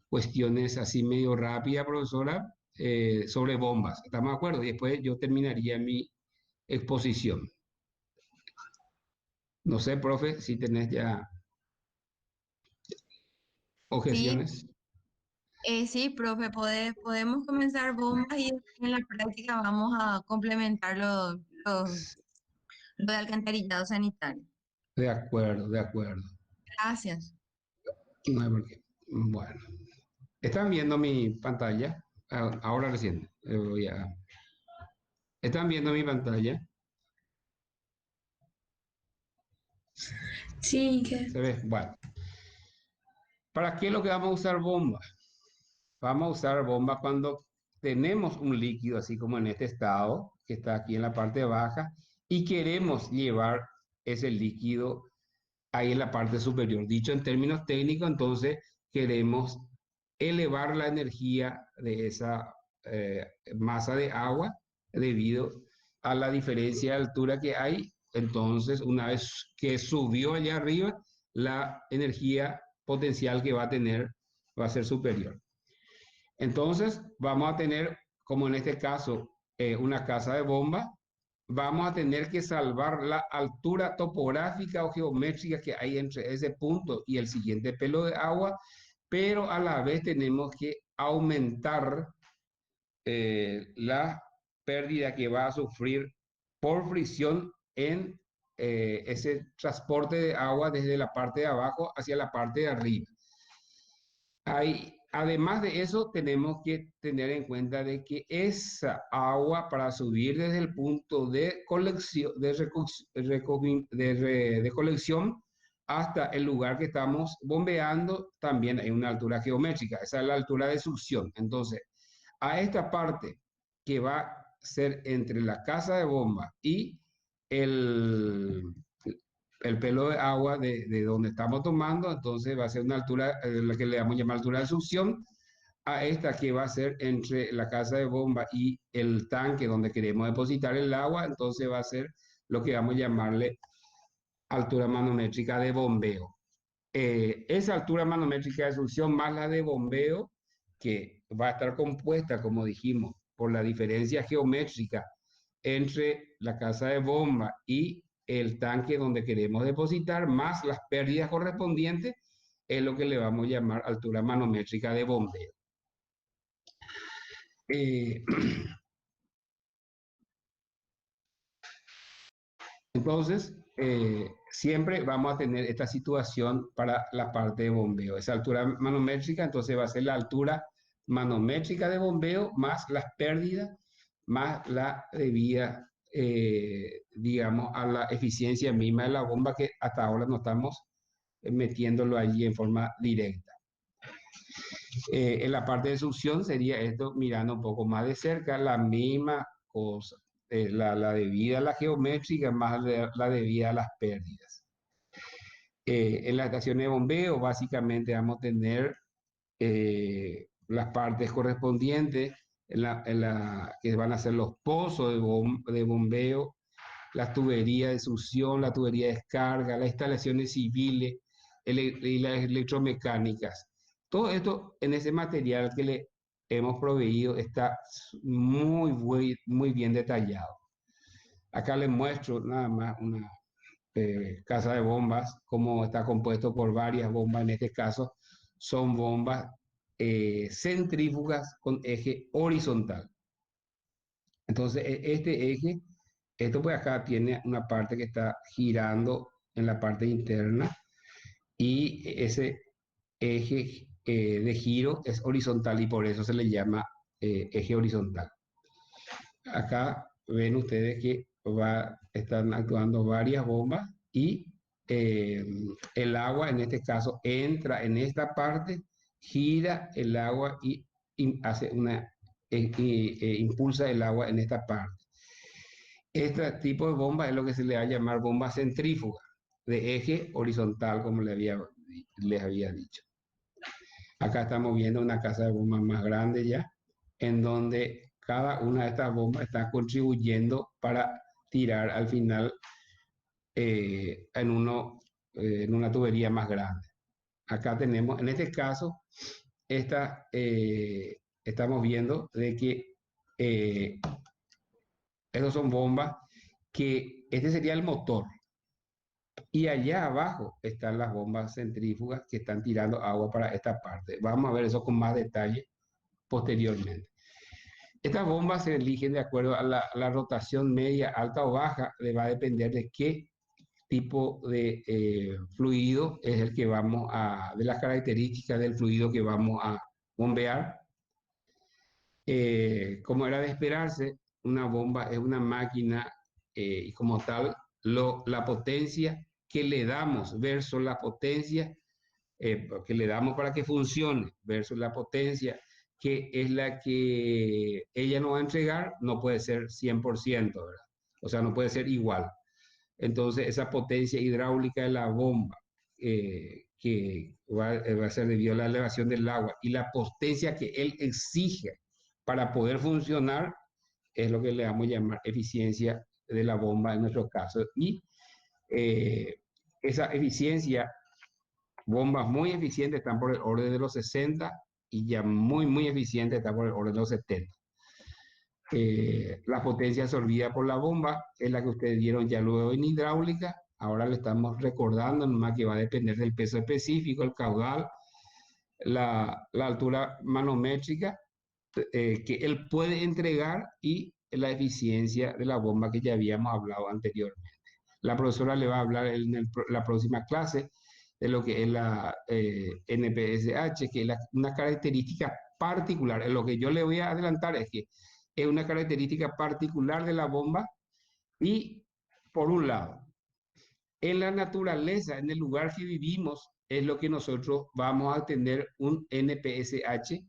cuestiones así medio rápida, profesora, sobre bombas. ¿Estamos de acuerdo? Y después yo terminaría mi exposición. No sé, profe, si tenés ya Sí, objeciones. sí, profe, podemos comenzar bombas y en la práctica vamos a complementar lo de alcantarillado sanitario. De acuerdo, de acuerdo. Gracias. No hay por qué. Bueno, ¿están viendo mi pantalla? Ahora recién. ¿Están viendo mi pantalla? Sí, que ¿Se ve? Bueno, ¿para qué es lo que vamos a usar bomba? Vamos a usar bomba cuando tenemos un líquido, así como en este estado, que está aquí en la parte baja, y queremos llevar ese líquido ahí en la parte superior. Dicho en términos técnicos, entonces queremos elevar la energía de esa masa de agua debido a la diferencia de altura que hay. Entonces, una vez que subió allá arriba, la energía potencial que va a tener va a ser superior. Entonces, vamos a tener, como en este caso, una casa de bomba. Vamos a tener que salvar la altura topográfica o geométrica que hay entre ese punto y el siguiente pelo de agua, pero a la vez tenemos que aumentar la pérdida que va a sufrir por fricción en ese transporte de agua desde la parte de abajo hacia la parte de arriba. Además de eso, tenemos que tener en cuenta de que esa agua para subir desde el punto de colección, de colección hasta el lugar que estamos bombeando, también hay una altura geométrica, esa es la altura de succión. Entonces, a esta parte que va a ser entre la casa de bomba y el, el pelo de agua de donde estamos tomando, entonces va a ser una altura, la que le vamos a llamar altura de succión, a esta que va a ser entre la casa de bomba y el tanque donde queremos depositar el agua, entonces va a ser lo que vamos a llamarle altura manométrica de bombeo. Esa altura manométrica de succión más la de bombeo, que va a estar compuesta, como dijimos, por la diferencia geométrica entre la casa de bomba y el tanque donde queremos depositar, más las pérdidas correspondientes, es lo que le vamos a llamar altura manométrica de bombeo. Eh, entonces, siempre vamos a tener esta situación para la parte de bombeo. Esa altura manométrica, entonces va a ser la altura manométrica de bombeo más las pérdidas, más la debida, digamos, a la eficiencia misma de la bomba que hasta ahora no estamos metiéndolo allí en forma directa. En la parte de succión sería esto, mirando un poco más de cerca, la misma cosa, la debida a la geométrica más la debida a las pérdidas. En las estaciones de bombeo básicamente vamos a tener las partes correspondientes que van a ser los pozos de bombeo, las tuberías de succión, la tubería de descarga, las instalaciones civiles y las electromecánicas. Todo esto en ese material que le hemos proveído está muy bien detallado. Acá les muestro nada más una casa de bombas, cómo está compuesto por varias bombas. En este caso son bombas centrífugas con eje horizontal. Entonces, este eje, esto pues acá tiene una parte que está girando en la parte interna y ese eje de giro es horizontal y por eso se le llama eje horizontal. Acá ven ustedes que están actuando varias bombas y el agua en este caso entra en esta parte, gira el agua y hace impulsa el agua en esta parte. Este tipo de bomba es lo que se le va a llamar bomba centrífuga, de eje horizontal, como les había dicho. Acá estamos viendo una casa de bombas más grande ya, en donde cada una de estas bombas está contribuyendo para tirar al final en una tubería más grande. Acá tenemos, en este caso, estamos viendo de que esas son bombas que este sería el motor. Y allá abajo están las bombas centrífugas que están tirando agua para esta parte. Vamos a ver eso con más detalle posteriormente. Estas bombas se eligen de acuerdo a la rotación media, alta o baja, va a depender de qué tipo de fluido es el que de las características del fluido que vamos a bombear. Como era de esperarse, una bomba es una máquina y como tal, la potencia que le damos versus la potencia que le damos para que funcione versus la potencia que es la que ella nos va a entregar, no puede ser 100%, ¿verdad? O sea, no puede ser igual. Entonces, esa potencia hidráulica de la bomba, que va a ser debido a la elevación del agua, y la potencia que él exige para poder funcionar, es lo que le vamos a llamar eficiencia de la bomba en nuestro caso. Y esa eficiencia, bombas muy eficientes están por el orden de los 60 y ya muy eficientes están por el orden de los 70. La potencia absorbida por la bomba es la que ustedes vieron ya luego en hidráulica. Ahora le estamos recordando nomás que va a depender del peso específico, el caudal, la altura manométrica que él puede entregar y la eficiencia de la bomba que ya habíamos hablado anteriormente. La profesora le va a hablar en la próxima clase de lo que es la NPSH, que es una característica particular. Lo que yo le voy a adelantar es que es una característica particular de la bomba y, por un lado, en la naturaleza, en el lugar que vivimos, es lo que nosotros vamos a tener un NPSH.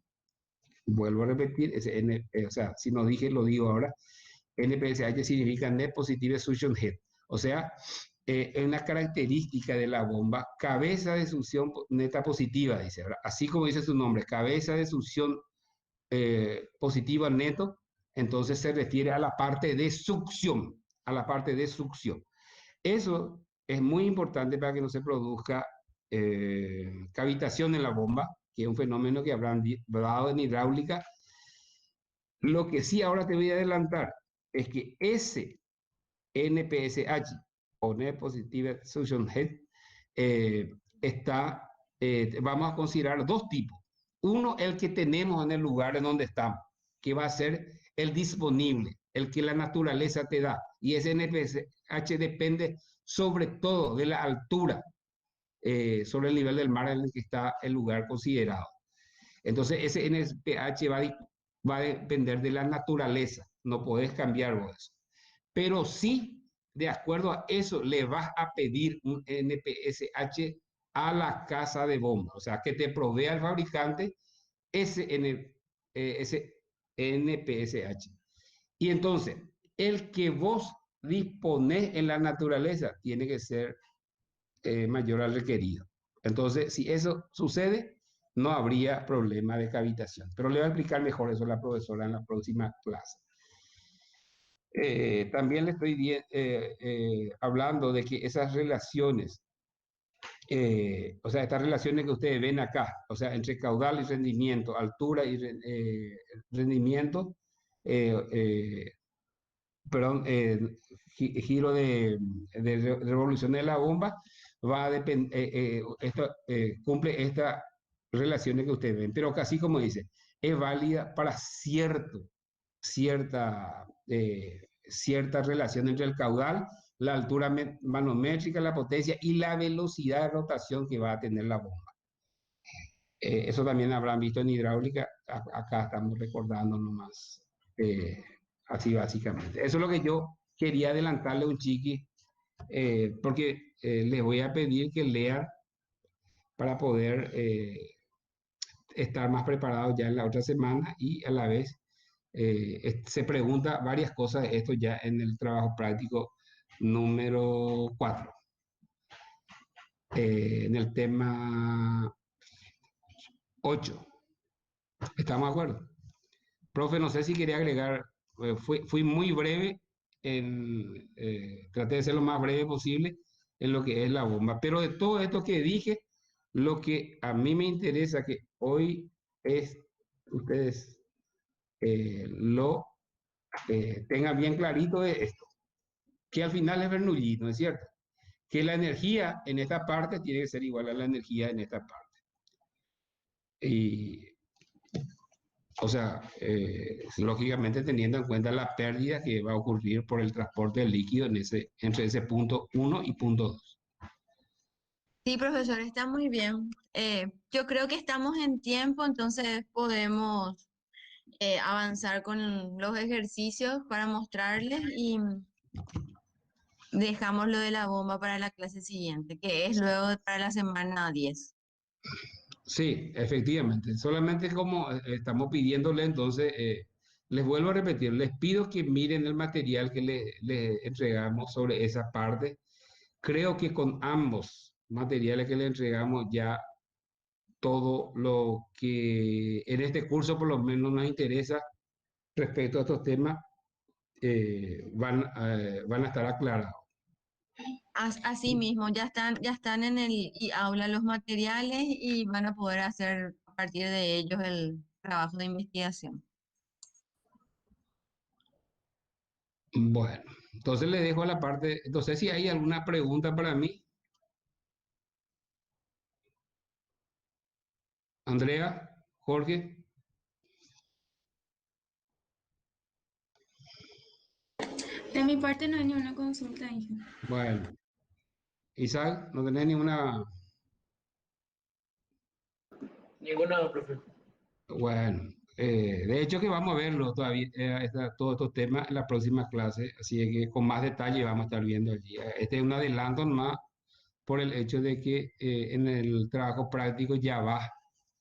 Vuelvo a repetir, o sea, si no dije, lo digo ahora. NPSH significa Net Positive Suction Head. O sea, es una característica de la bomba, cabeza de succión neta positiva, dice, ¿verdad? Así como dice su nombre, cabeza de succión positiva neto, entonces se refiere a la parte de succión, a la parte de succión. Eso es muy importante para que no se produzca cavitación en la bomba, que es un fenómeno que habrán dado en hidráulica. Lo que sí ahora te voy a adelantar es que ese NPSH, o Net Positive Suction Head, vamos a considerar dos tipos. Uno, el que tenemos en el lugar en donde estamos, que va a ser el disponible, el que la naturaleza te da. Y ese NPSH depende sobre todo de la altura sobre el nivel del mar en el que está el lugar considerado. Entonces ese NPH va a depender de la naturaleza, no podés cambiar vos eso. Pero sí, de acuerdo a eso, le vas a pedir un NPSH a la casa de bomba, o sea, que te provea el fabricante ese NPSH. Y entonces, el que vos disponés en la naturaleza tiene que ser mayor al requerido. Entonces, si eso sucede, no habría problema de cavitación. Pero le va a explicar mejor eso a la profesora en la próxima clase. También le estoy hablando de que esas relaciones, o sea, estas relaciones que ustedes ven acá, o sea, entre caudal y rendimiento, altura y rendimiento, eh, eh, perdón, giro de revolución de la bomba, va a cumple estas relaciones que ustedes ven, pero casi como dice, es válida para cierta relación entre el caudal, la altura manométrica, la potencia y la velocidad de rotación que va a tener la bomba. Eso también habrán visto en hidráulica, acá estamos recordando nomás, así básicamente. Eso es lo que yo quería adelantarle a un chiqui, porque les voy a pedir que lean para poder estar más preparados ya en la otra semana y a la vez se pregunta varias cosas de esto ya en el trabajo práctico número 4. En el tema 8. ¿Estamos de acuerdo? Profe, no sé si quería agregar, fui muy breve, traté de ser lo más breve posible en lo que es la bomba, pero de todo esto que dije, lo que a mí me interesa que hoy es, ustedes lo tengan bien clarito de esto, que al final es Bernoulli, ¿no es cierto? Que la energía en esta parte tiene que ser igual a la energía en esta parte. Y o sea, lógicamente teniendo en cuenta la pérdida que va a ocurrir por el transporte del líquido entre ese punto 1 y punto 2. Sí, profesor, está muy bien. Yo creo que estamos en tiempo, entonces podemos avanzar con los ejercicios para mostrarles y dejamos lo de la bomba para la clase siguiente, que es luego para la semana 10. Sí, efectivamente. Solamente como estamos pidiéndole, entonces, les vuelvo a repetir, les pido que miren el material que le entregamos sobre esa parte. Creo que con ambos materiales que le entregamos ya todo lo que en este curso por lo menos nos interesa respecto a estos temas van a estar aclarados. Así mismo, ya están en el aula los materiales y van a poder hacer a partir de ellos el trabajo de investigación. Bueno, entonces le dejo a la parte, entonces si hay alguna pregunta para mí, Andrea, Jorge, De mi parte no hay ninguna consulta, hijo. bueno, Isaac, no tenés ninguna, Ninguna, profe. bueno, de hecho que vamos a verlo todavía, todos estos temas en la próxima clase, así que con más detalle vamos a estar viendo allí. Este es un adelanto más por el hecho de que en el trabajo práctico ya va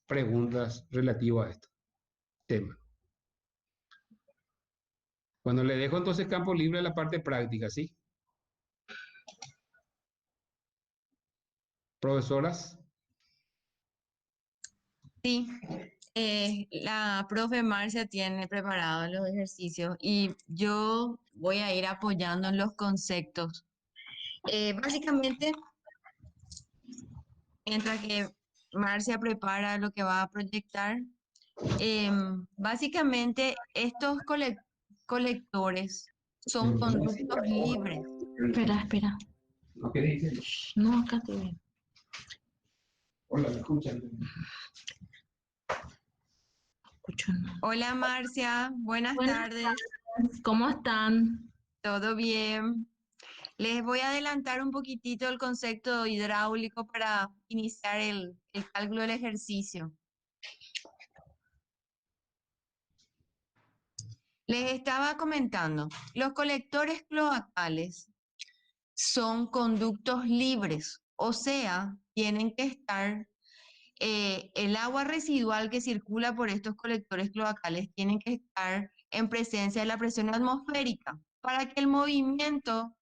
preguntas relativas a este tema. Cuando le dejo entonces campo libre a la parte práctica, ¿sí? Profesoras. Sí, la profe Marcia tiene preparados los ejercicios y yo voy a ir apoyando en los conceptos. Básicamente, mientras que Marcia prepara lo que va a proyectar, básicamente estos colectores son conductos libres. Espera, espera. ¿Qué dice? No, acá te veo. Hola, ¿me escuchan? Hola Marcia, buenas Buenas tardes. tardes, ¿cómo están? ¿Todo bien? Les voy a adelantar un poquitito el concepto hidráulico para iniciar el cálculo del ejercicio. Les estaba comentando, los colectores cloacales son conductos libres, o sea, tienen que estar, el agua residual que circula por estos colectores cloacales tienen que estar en presencia de la presión atmosférica para que el movimiento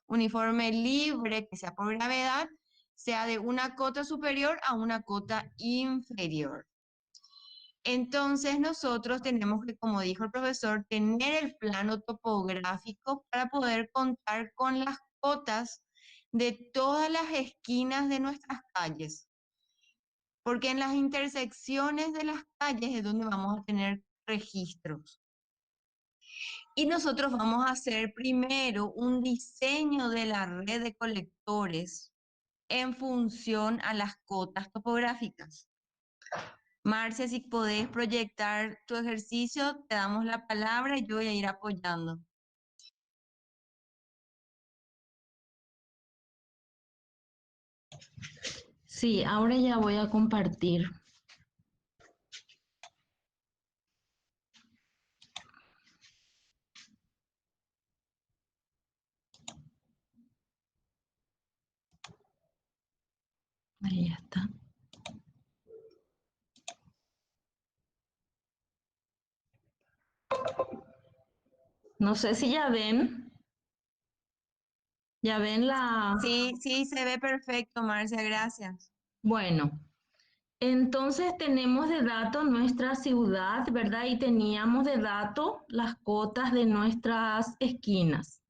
uniforme libre que sea por gravedad, sea de una cota superior a una cota inferior. Entonces nosotros tenemos que, como dijo el profesor, tener el plano topográfico para poder contar con las cotas de todas las esquinas de nuestras calles, porque en las intersecciones de las calles es donde vamos a tener registros. Y nosotros vamos a hacer primero un diseño de la red de colectores en función a las cotas topográficas. Marcia, si podés proyectar tu ejercicio, te damos la palabra y yo voy a ir apoyando. Sí, ahora ya voy a compartir. Ahí está. No sé si ya ven la... Sí, sí, se ve perfecto, Marcia, gracias. Bueno, entonces tenemos de dato nuestra ciudad, ¿verdad? Y teníamos de dato las cotas de nuestras esquinas.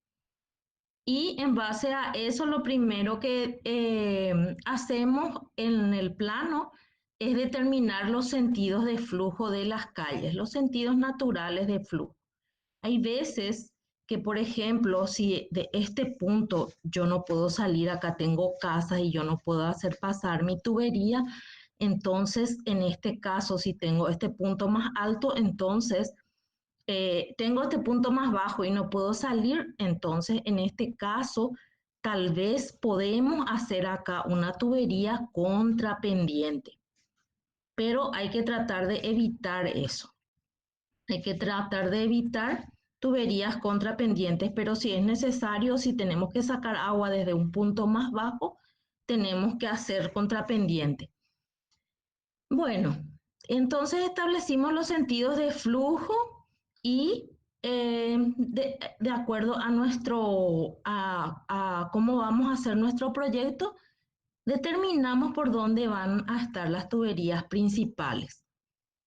Y en base a eso, lo primero que hacemos en el plano es determinar los sentidos de flujo de las calles, los sentidos naturales de flujo. Hay veces que, por ejemplo, si de este punto yo no puedo salir, acá tengo casas y yo no puedo hacer pasar mi tubería, entonces en este caso, si tengo este punto más alto, entonces tengo este punto más bajo y no puedo salir, entonces en este caso tal vez podemos hacer acá una tubería contrapendiente, pero hay que tratar de evitar eso. Hay que tratar de evitar tuberías contrapendientes, pero si es necesario, si tenemos que sacar agua desde un punto más bajo, tenemos que hacer contrapendiente. Bueno, entonces establecimos los sentidos de flujo y de acuerdo a a cómo vamos a hacer nuestro proyecto, determinamos por dónde van a estar las tuberías principales.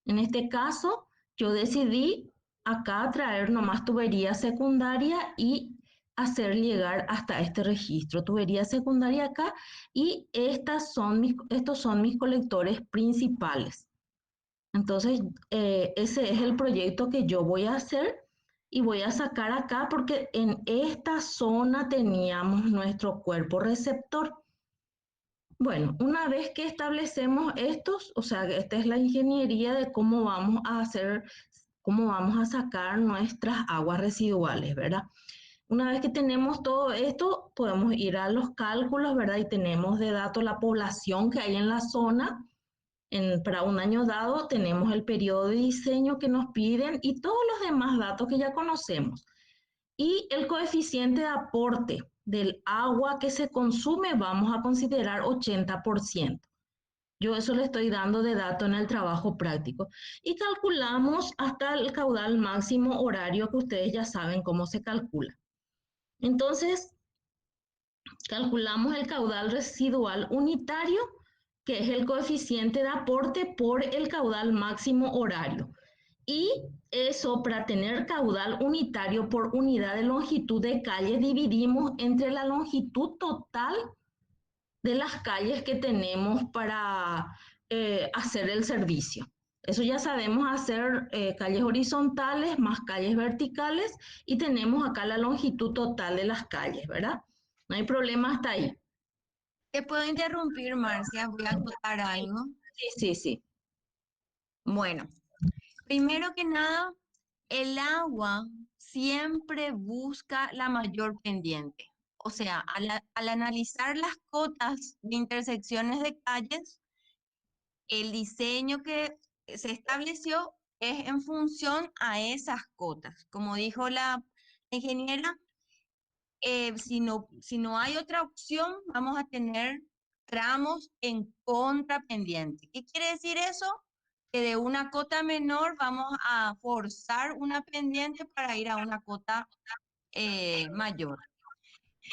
En este caso, yo decidí acá traer nomás tubería secundaria y hacer llegar hasta este registro, tubería secundaria acá, y estos son mis colectores principales. Entonces, ese es el proyecto que yo voy a hacer y voy a sacar acá porque en esta zona teníamos nuestro cuerpo receptor. Bueno, una vez que establecemos estos, o sea, esta es la ingeniería de cómo vamos a hacer, cómo vamos a sacar nuestras aguas residuales, ¿verdad? Una vez que tenemos todo esto, podemos ir a los cálculos, ¿verdad? Y tenemos de datos la población que hay en la zona. Para un año dado tenemos el periodo de diseño que nos piden y todos los demás datos que ya conocemos. Y el coeficiente de aporte del agua que se consume vamos a considerar 80%. Yo eso le estoy dando de dato en el trabajo práctico. Y calculamos hasta el caudal máximo horario que ustedes ya saben cómo se calcula. Entonces, calculamos el caudal residual unitario, que es el coeficiente de aporte por el caudal máximo horario. Y eso, para tener caudal unitario por unidad de longitud de calle, dividimos entre la longitud total de las calles que tenemos para hacer el servicio. Eso ya sabemos hacer calles horizontales más calles verticales y tenemos acá la longitud total de las calles, ¿verdad? No hay problema hasta ahí. ¿Te puedo interrumpir, Marcia? Voy a acotar algo. Sí. Bueno, primero que nada, el agua siempre busca la mayor pendiente. O sea, al analizar las cotas de intersecciones de calles, el diseño que se estableció es en función a esas cotas. Como dijo la ingeniera, si no hay otra opción, vamos a tener tramos en contrapendiente. ¿Qué quiere decir eso? Que de una cota menor vamos a forzar una pendiente para ir a una cota mayor.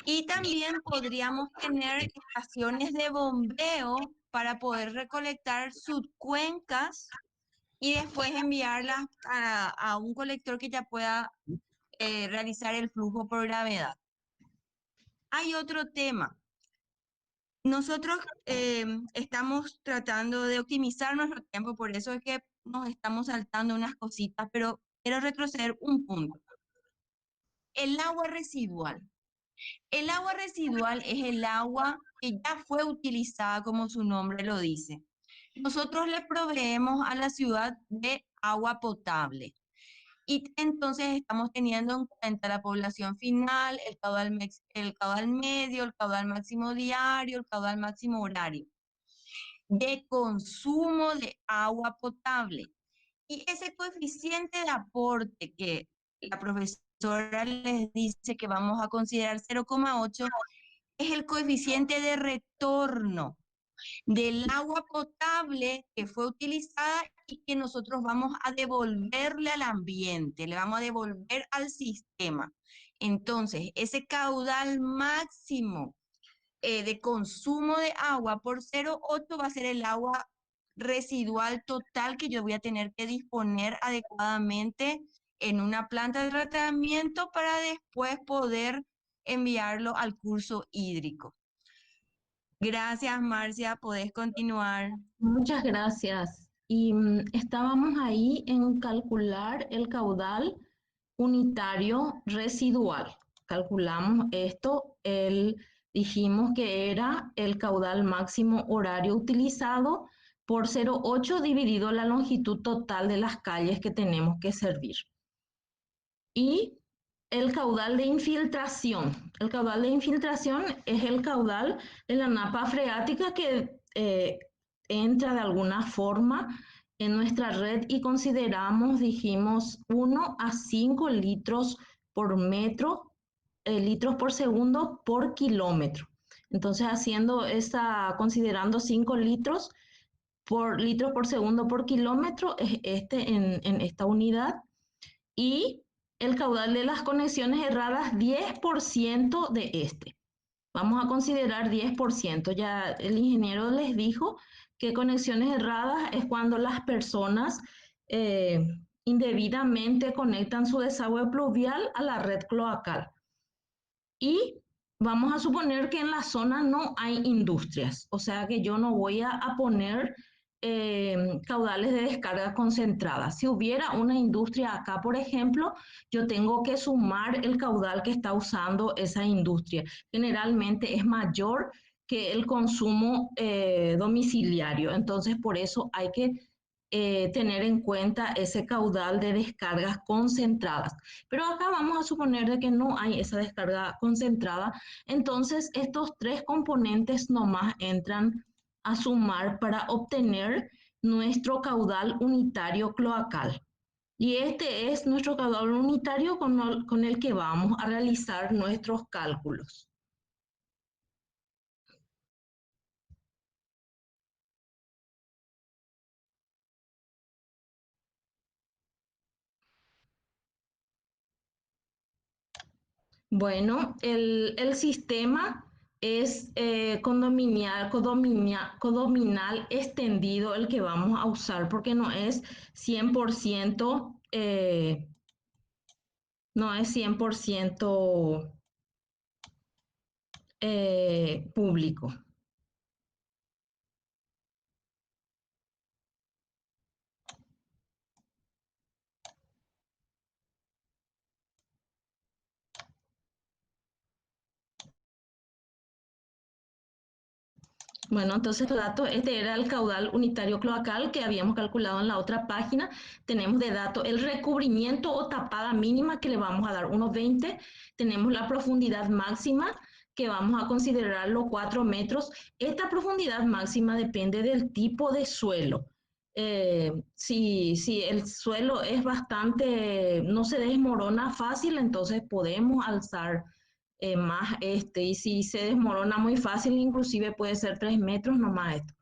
Y también podríamos tener estaciones de bombeo para poder recolectar subcuencas y después enviarlas a un colector que ya pueda realizar el flujo por gravedad. Hay otro tema. Nosotros estamos tratando de optimizar nuestro tiempo, por eso es que nos estamos saltando unas cositas, pero quiero retroceder un punto. El agua residual. El agua residual es el agua que ya fue utilizada, como su nombre lo dice. Nosotros le proveemos a la ciudad de agua potable. Y entonces estamos teniendo en cuenta la población final, el caudal medio, el caudal máximo diario, el caudal máximo horario de consumo de agua potable. Y ese coeficiente de aporte que la profesora les dice que vamos a considerar 0,8 es el coeficiente de retorno del agua potable que fue utilizada y que nosotros vamos a devolverle al ambiente, le vamos a devolver al sistema. Entonces, ese caudal máximo de consumo de agua por 0,8 va a ser el agua residual total que yo voy a tener que disponer adecuadamente en una planta de tratamiento para después poder enviarlo al curso hídrico. Gracias, Marcia. Podés continuar. Muchas gracias. Y estábamos ahí en calcular el caudal unitario residual. Calculamos esto, dijimos que era el caudal máximo horario utilizado por 0,8 dividido la longitud total de las calles que tenemos que servir. Y el caudal de infiltración. El caudal de infiltración es el caudal de la napa freática que entra de alguna forma en nuestra red y consideramos, dijimos, 1 a 5 litros por metro, litros por segundo por kilómetro. Entonces, considerando 5 litros por segundo por kilómetro, es en esta unidad. Y el caudal de las conexiones erradas, 10% de este. Vamos a considerar 10%. Ya el ingeniero les dijo que conexiones erradas es cuando las personas indebidamente conectan su desagüe pluvial a la red cloacal. Y vamos a suponer que en la zona no hay industrias, o sea que yo no voy a poner caudales de descarga concentrada. Si hubiera una industria acá, por ejemplo, yo tengo que sumar el caudal que está usando esa industria. Generalmente es mayor que el consumo domiciliario. Entonces, por eso hay que tener en cuenta ese caudal de descargas concentradas. Pero acá vamos a suponer de que no hay esa descarga concentrada. Entonces, estos tres componentes nomás entran a sumar para obtener nuestro caudal unitario cloacal. Y este es nuestro caudal unitario con el que vamos a realizar nuestros cálculos. Bueno, el sistema es condominal extendido el que vamos a usar porque no es 100%, público. Bueno, entonces este era el caudal unitario cloacal que habíamos calculado en la otra página. Tenemos de dato el recubrimiento o tapada mínima que le vamos a dar 1,20. Tenemos la profundidad máxima que vamos a considerar los 4 metros. Esta profundidad máxima depende del tipo de suelo. si el suelo es bastante, no se desmorona fácil, entonces podemos alzar más y si se desmorona muy fácil, inclusive puede ser 3 metros nomás esto.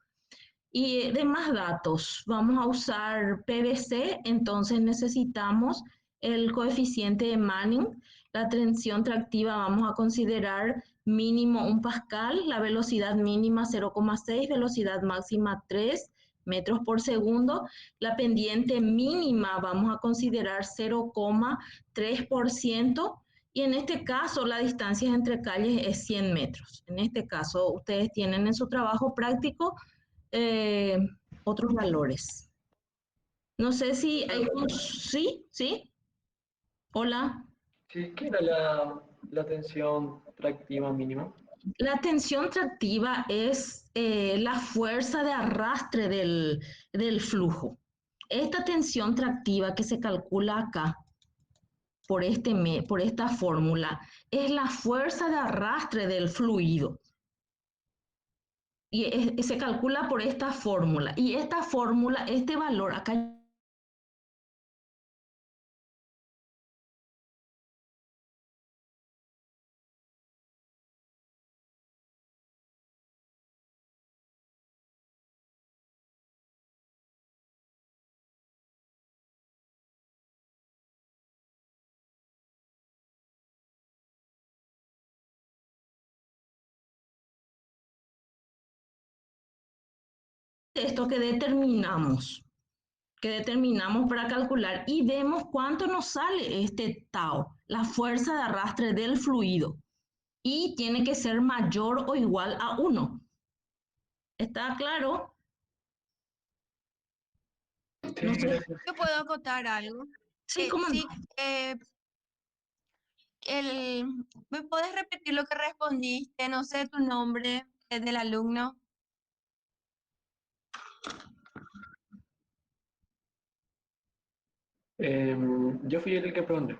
Y de más datos, vamos a usar PVC, entonces necesitamos el coeficiente de Manning, la tensión tractiva vamos a considerar mínimo 1 pascal, la velocidad mínima 0,6, velocidad máxima 3 metros por segundo, la pendiente mínima vamos a considerar 0,3%, y en este caso la distancia entre calles es 100 metros. En este caso ustedes tienen en su trabajo práctico eh, otros valores. No sé si hay un... Sí, sí. Hola. Sí, ¿qué era la tensión tractiva mínima? La tensión tractiva es la fuerza de arrastre del flujo. Esta tensión tractiva que se calcula acá por esta fórmula es la fuerza de arrastre del fluido. Y se calcula por esta fórmula. Y esta fórmula, este valor acá esto que determinamos para calcular y vemos cuánto nos sale este tau, la fuerza de arrastre del fluido. Y tiene que ser mayor o igual a 1. ¿Está claro? Sí, No sé. gracias. Yo puedo acotar algo. Sí, ¿cómo no? Sí, ¿me puedes repetir lo que respondiste? No sé tu nombre del alumno. Yo fui el que pregunté.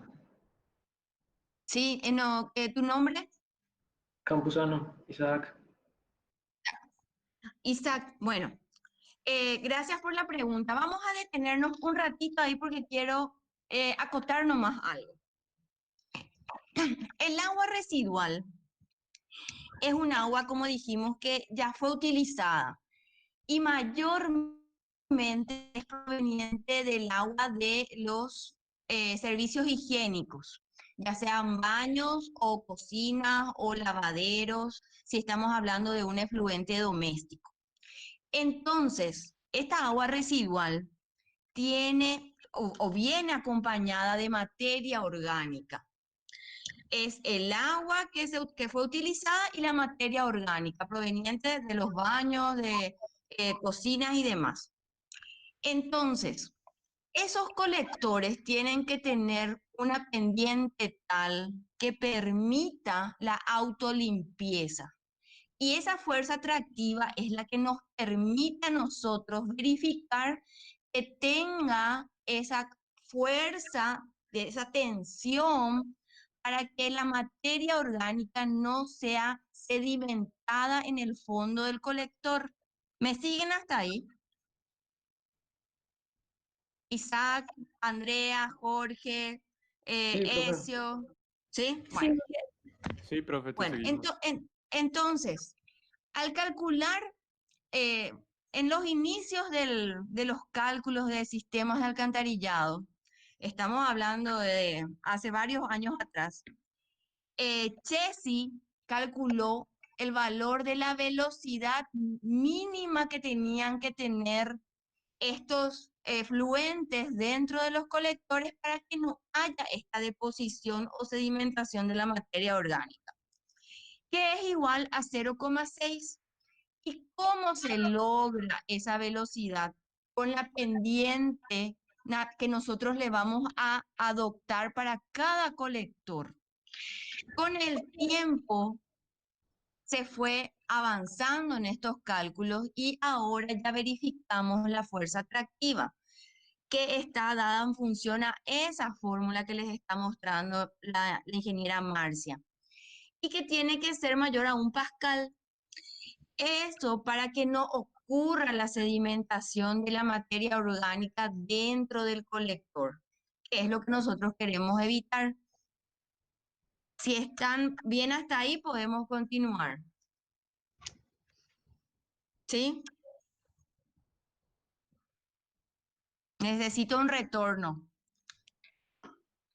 Sí, no, ¿tu nombre? Campuzano, Isaac. Isaac. Bueno, gracias por la pregunta. Vamos a detenernos un ratito ahí porque quiero acotar nomás algo. El agua residual es un agua, como dijimos, que ya fue utilizada y mayormente es proveniente del agua de los servicios higiénicos, ya sean baños o cocinas o lavaderos, si estamos hablando de un efluente doméstico. Entonces, esta agua residual tiene o viene acompañada de materia orgánica. Es el agua que fue utilizada y la materia orgánica proveniente de los baños, de cocinas y demás. Entonces, esos colectores tienen que tener una pendiente tal que permita la autolimpieza. Y esa fuerza atractiva es la que nos permite a nosotros verificar que tenga esa fuerza, de esa tensión, para que la materia orgánica no sea sedimentada en el fondo del colector. ¿Me siguen hasta ahí? Isaac, Andrea, Jorge, Sí, profe. Ezio, ¿sí? Sí, Bueno, Sí, profe, te bueno, seguimos. entonces, al calcular en los inicios de los cálculos de sistemas de alcantarillado, estamos hablando de hace varios años atrás, Chessy calculó el valor de la velocidad mínima que tenían que tener estos efluentes dentro de los colectores para que no haya esta deposición o sedimentación de la materia orgánica, que es igual a 0,6. ¿Y cómo se logra esa velocidad? Con la pendiente que nosotros le vamos a adoptar para cada colector. Con el tiempo se fue avanzando en estos cálculos y ahora ya verificamos la fuerza atractiva, que está dada en función a esa fórmula que les está mostrando la ingeniera Marcia, y que tiene que ser mayor a 1 pascal. Esto para que no ocurra la sedimentación de la materia orgánica dentro del colector, que es lo que nosotros queremos evitar. Si están bien hasta ahí, podemos continuar. ¿Sí? Necesito un retorno.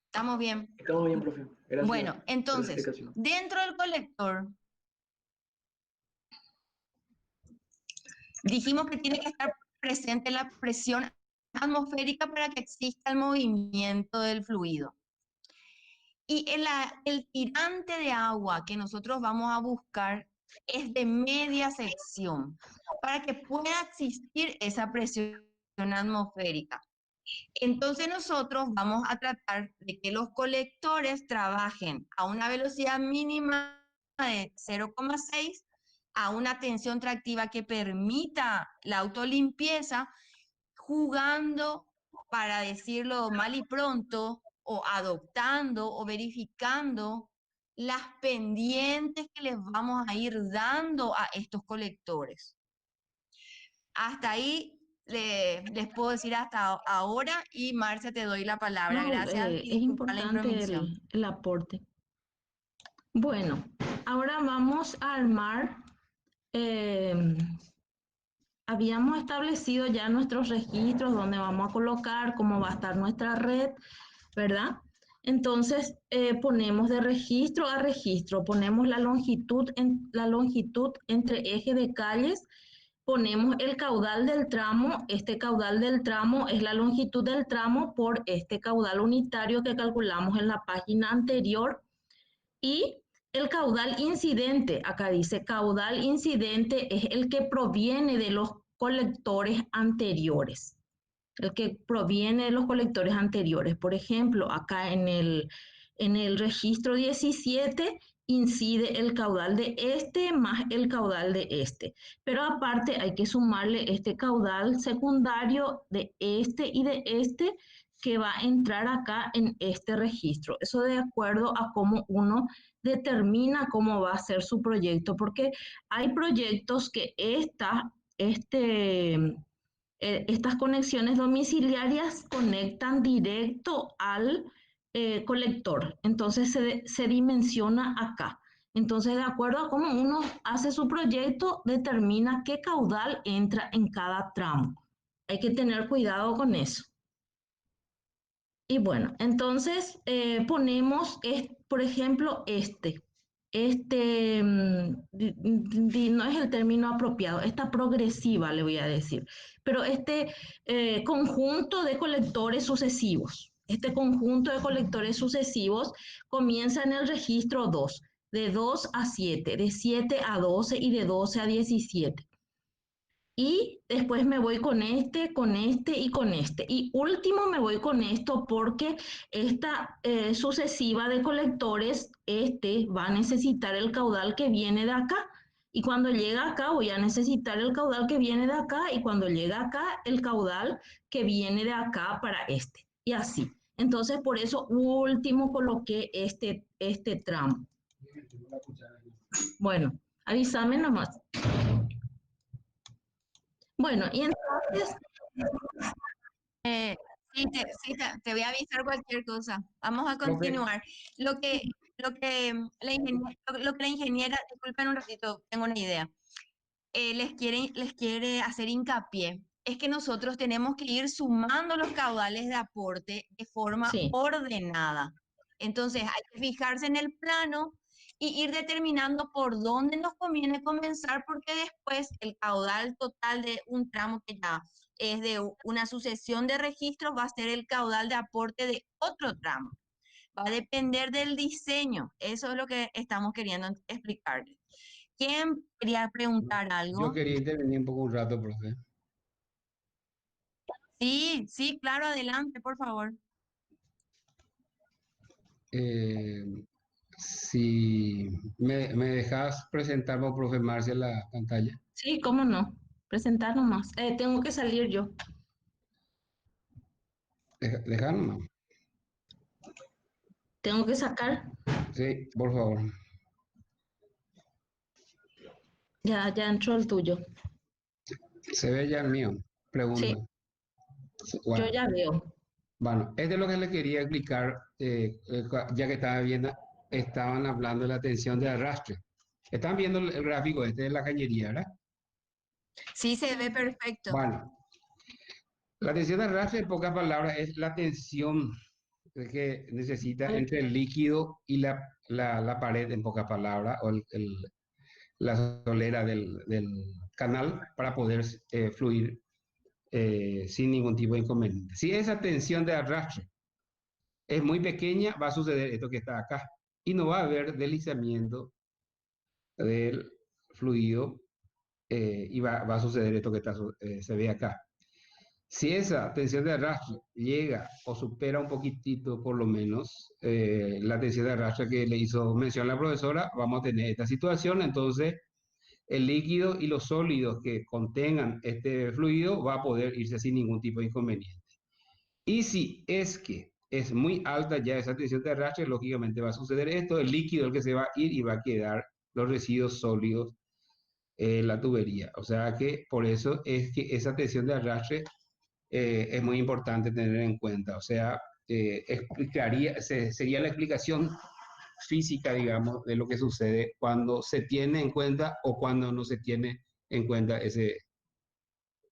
¿Estamos bien? Estamos bien, profe. Gracias Bueno, por la entonces, explicación. dentro del colector, dijimos que tiene que estar presente la presión atmosférica para que exista el movimiento del fluido. Y el tirante de agua que nosotros vamos a buscar es de media sección para que pueda existir esa presión atmosférica. Entonces nosotros vamos a tratar de que los colectores trabajen a una velocidad mínima de 0,6 a una tensión tractiva que permita la autolimpieza, jugando, para decirlo mal y pronto, o adoptando o verificando las pendientes que les vamos a ir dando a estos colectores. Hasta ahí les puedo decir hasta ahora y Marcia, te doy la palabra. No, Gracias y es disculpa la importante intromisión. el aporte. Bueno, ahora vamos a armar, eh, habíamos establecido ya nuestros registros, dónde vamos a colocar, cómo va a estar nuestra red, ¿verdad? Entonces, ponemos de registro a registro, ponemos la longitud entre eje de calles, ponemos el caudal del tramo, este caudal del tramo es la longitud del tramo por este caudal unitario que calculamos en la página anterior, y el caudal incidente, acá dice caudal incidente, es el que proviene de los colectores anteriores. El que proviene de los colectores anteriores. Por ejemplo, acá en el registro 17 incide el caudal de este más el caudal de este. Pero aparte hay que sumarle este caudal secundario de este y de este que va a entrar acá en este registro. Eso de acuerdo a cómo uno determina cómo va a ser su proyecto, porque hay proyectos que estas conexiones domiciliarias conectan directo al colector, entonces se dimensiona acá. Entonces, de acuerdo a cómo uno hace su proyecto, determina qué caudal entra en cada tramo. Hay que tener cuidado con eso. Y bueno, entonces ponemos, por ejemplo, no es el término apropiado, esta progresiva le voy a decir, pero conjunto de colectores sucesivos. Este conjunto de colectores sucesivos comienza en el registro 2, de 2 a 7, de 7 a 12 y de 12 a 17. Y después me voy con este y con este. Y último me voy con esto porque esta sucesiva de colectores, va a necesitar el caudal que viene de acá. Y cuando llega acá voy a necesitar el caudal que viene de acá. Y cuando llega acá, el caudal que viene de acá para este. Y así. Entonces, por eso último coloqué este tramo. Bueno, avísame nomás. Bueno, y entonces, Te voy a avisar cualquier cosa. Vamos a continuar. Lo que la ingeniera, disculpen un ratito, tengo una idea. Les quiere hacer hincapié. Es que nosotros tenemos que ir sumando los caudales de aporte de forma sí. ordenada. Entonces hay que fijarse en el plano y ir determinando por dónde nos conviene comenzar, porque después el caudal total de un tramo que ya es de una sucesión de registros va a ser el caudal de aporte de otro tramo. Va a depender del diseño. Eso es lo que estamos queriendo explicarles. ¿Quién quería preguntar Yo algo? quería intervenir un poco un rato, profe. Sí, claro, adelante, por favor. Eh, si me dejas presentar por profe Marcia la pantalla. Sí, cómo no. Presentar nomás. Tengo que salir yo. Deja nomás. Tengo que sacar. Sí, por favor. Ya entró el tuyo. Se ve ya el mío. Sí, Pregunta. yo Bueno, ya veo. bueno, esto es lo que le quería explicar, ya que estaba viendo, estaban hablando de la tensión de arrastre. Están viendo el gráfico este de la cañería, ¿verdad? Sí, se ve perfecto. Bueno, la tensión de arrastre, en pocas palabras, es la tensión que necesita entre el líquido y la pared, en pocas palabras, o la solera del canal para poder fluir sin ningún tipo de inconveniente. Si esa tensión de arrastre es muy pequeña, va a suceder esto que está acá y no va a haber deslizamiento del fluido y va a suceder esto que se ve acá. Si esa tensión de arrastre llega o supera un poquitito por lo menos la tensión de arrastre que le hizo mención la profesora, vamos a tener esta situación. Entonces el líquido y los sólidos que contengan este fluido va a poder irse sin ningún tipo de inconveniente. Y si es que es muy alta ya esa tensión de arrastre, lógicamente va a suceder esto, el líquido el que se va a ir y va a quedar los residuos sólidos en la tubería. O sea que por eso es que esa tensión de arrastre es muy importante tener en cuenta. O sea, sería la explicación física, digamos, de lo que sucede cuando se tiene en cuenta o cuando no se tiene en cuenta ese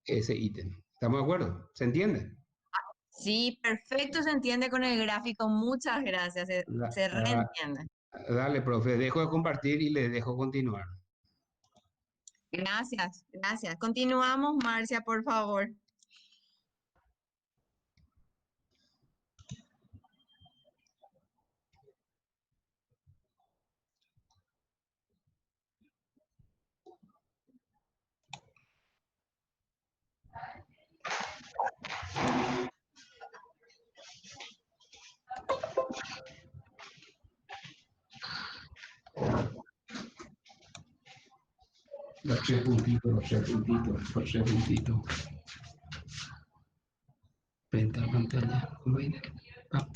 ítem. ¿Estamos de acuerdo? ¿Se entiende? Sí, perfecto, se entiende con el gráfico. Muchas gracias, se Ah, reentiende. dale, profe, dejo de compartir y le dejo continuar. Gracias, gracias. Continuamos, Marcia, por favor. Los tres puntitos, los tres puntitos, los tres puntitos. Frente a la pantalla. ¿Cómo viene? Ah,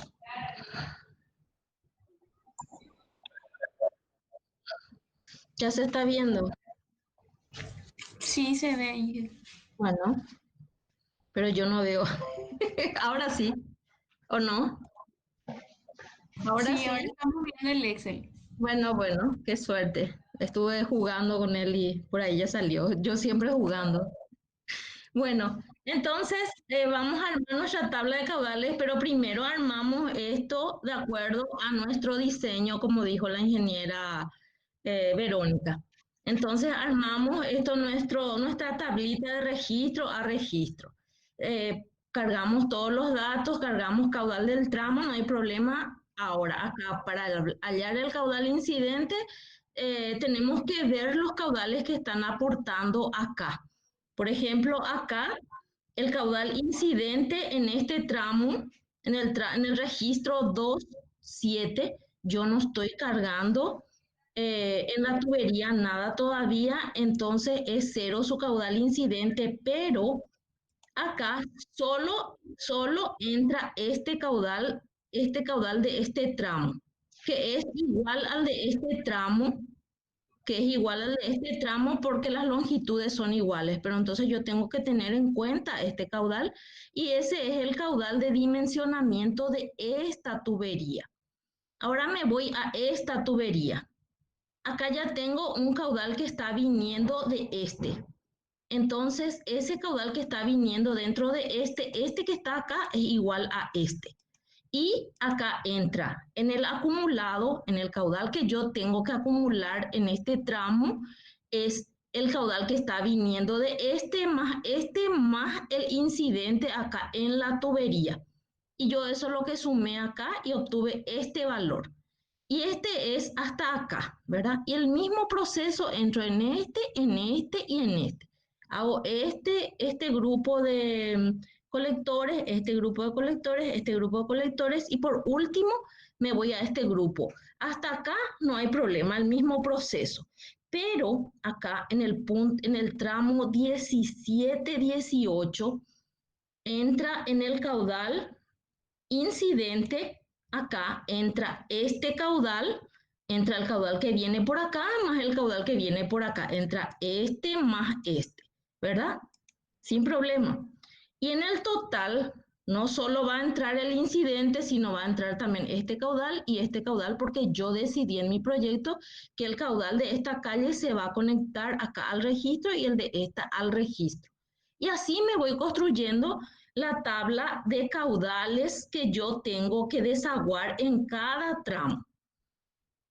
Ya se está viendo. Sí, se ve, Ingrid. Bueno, pero yo no veo. Ahora sí, ¿o no? Ahora Sí, sí. ahora estamos viendo el Excel. Bueno, qué suerte. Estuve jugando con él y por ahí ya salió. Yo siempre jugando. Bueno, entonces vamos a armar nuestra tabla de caudales, pero primero armamos esto de acuerdo a nuestro diseño, como dijo la ingeniera Verónica. Entonces armamos esto, nuestra tablita de registro a registro. Cargamos todos los datos, cargamos caudal del tramo, no hay problema. Ahora, acá para hallar el caudal incidente, tenemos que ver los caudales que están aportando acá. Por ejemplo, acá el caudal incidente en este tramo, en el registro 2.7, yo no estoy cargando en la tubería nada todavía, entonces es cero su caudal incidente, pero acá solo entra este caudal de este tramo, que es igual al de este tramo, que es igual al de este tramo porque las longitudes son iguales, pero entonces yo tengo que tener en cuenta este caudal y ese es el caudal de dimensionamiento de esta tubería. Ahora me voy a esta tubería. Acá ya tengo un caudal que está viniendo de este. Entonces, ese caudal que está viniendo dentro de este que está acá es igual a este. Y acá entra en el acumulado, en el caudal que yo tengo que acumular en este tramo, es el caudal que está viniendo de este más el incidente acá en la tubería. Y yo eso es lo que sumé acá y obtuve este valor. Y este es hasta acá, ¿verdad? Y el mismo proceso entro en este y en este. Hago este grupo de colectores, este grupo de colectores, este grupo de colectores y por último me voy a este grupo. Hasta acá no hay problema, el mismo proceso. Pero acá en el tramo 17-18 entra en el caudal incidente, acá entra este caudal, entra el caudal que viene por acá más el caudal que viene por acá, entra este más este, ¿verdad? sin problema. Y en el total, no solo va a entrar el incidente, sino va a entrar también este caudal y este caudal, porque yo decidí en mi proyecto que el caudal de esta calle se va a conectar acá al registro y el de esta al registro. Y así me voy construyendo la tabla de caudales que yo tengo que desaguar en cada tramo.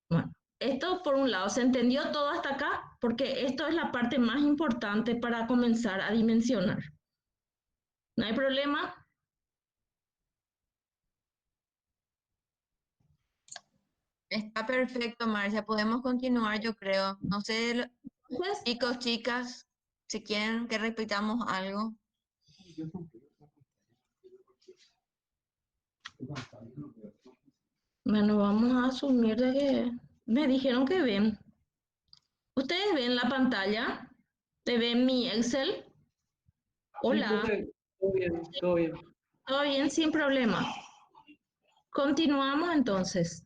Bueno, esto por un lado, ¿se entendió todo hasta acá? Porque esto es la parte más importante para comenzar a dimensionar. ¿No hay problema? Está perfecto, Marcia. Podemos continuar, yo creo. No sé, Pues, chicos, chicas, si quieren que repitamos algo. bueno, vamos a asumir de que me dijeron que ven. ¿Ustedes ven la pantalla? ¿Te ven mi Excel? Sí, Hola, profe, todo bien, todo bien. todo bien, sin problema. Continuamos entonces.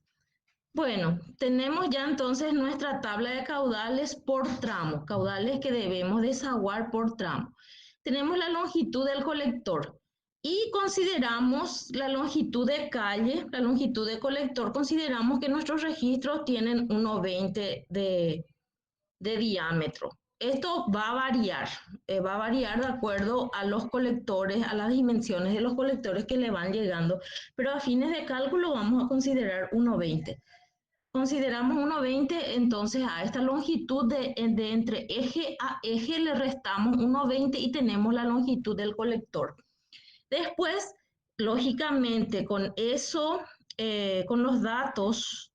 Bueno, tenemos ya entonces nuestra tabla de caudales por tramo, caudales que debemos desaguar por tramo. Tenemos la longitud del colector y consideramos la longitud de calle, la longitud de colector, consideramos que nuestros registros tienen 1,20 de diámetro. Esto va a variar de acuerdo a los colectores, a las dimensiones de los colectores que le van llegando, pero a fines de cálculo vamos a considerar 1,20. Consideramos 1,20, entonces a esta longitud de entre eje a eje le restamos 1,20 y tenemos la longitud del colector. Después, lógicamente, con eso, con los datos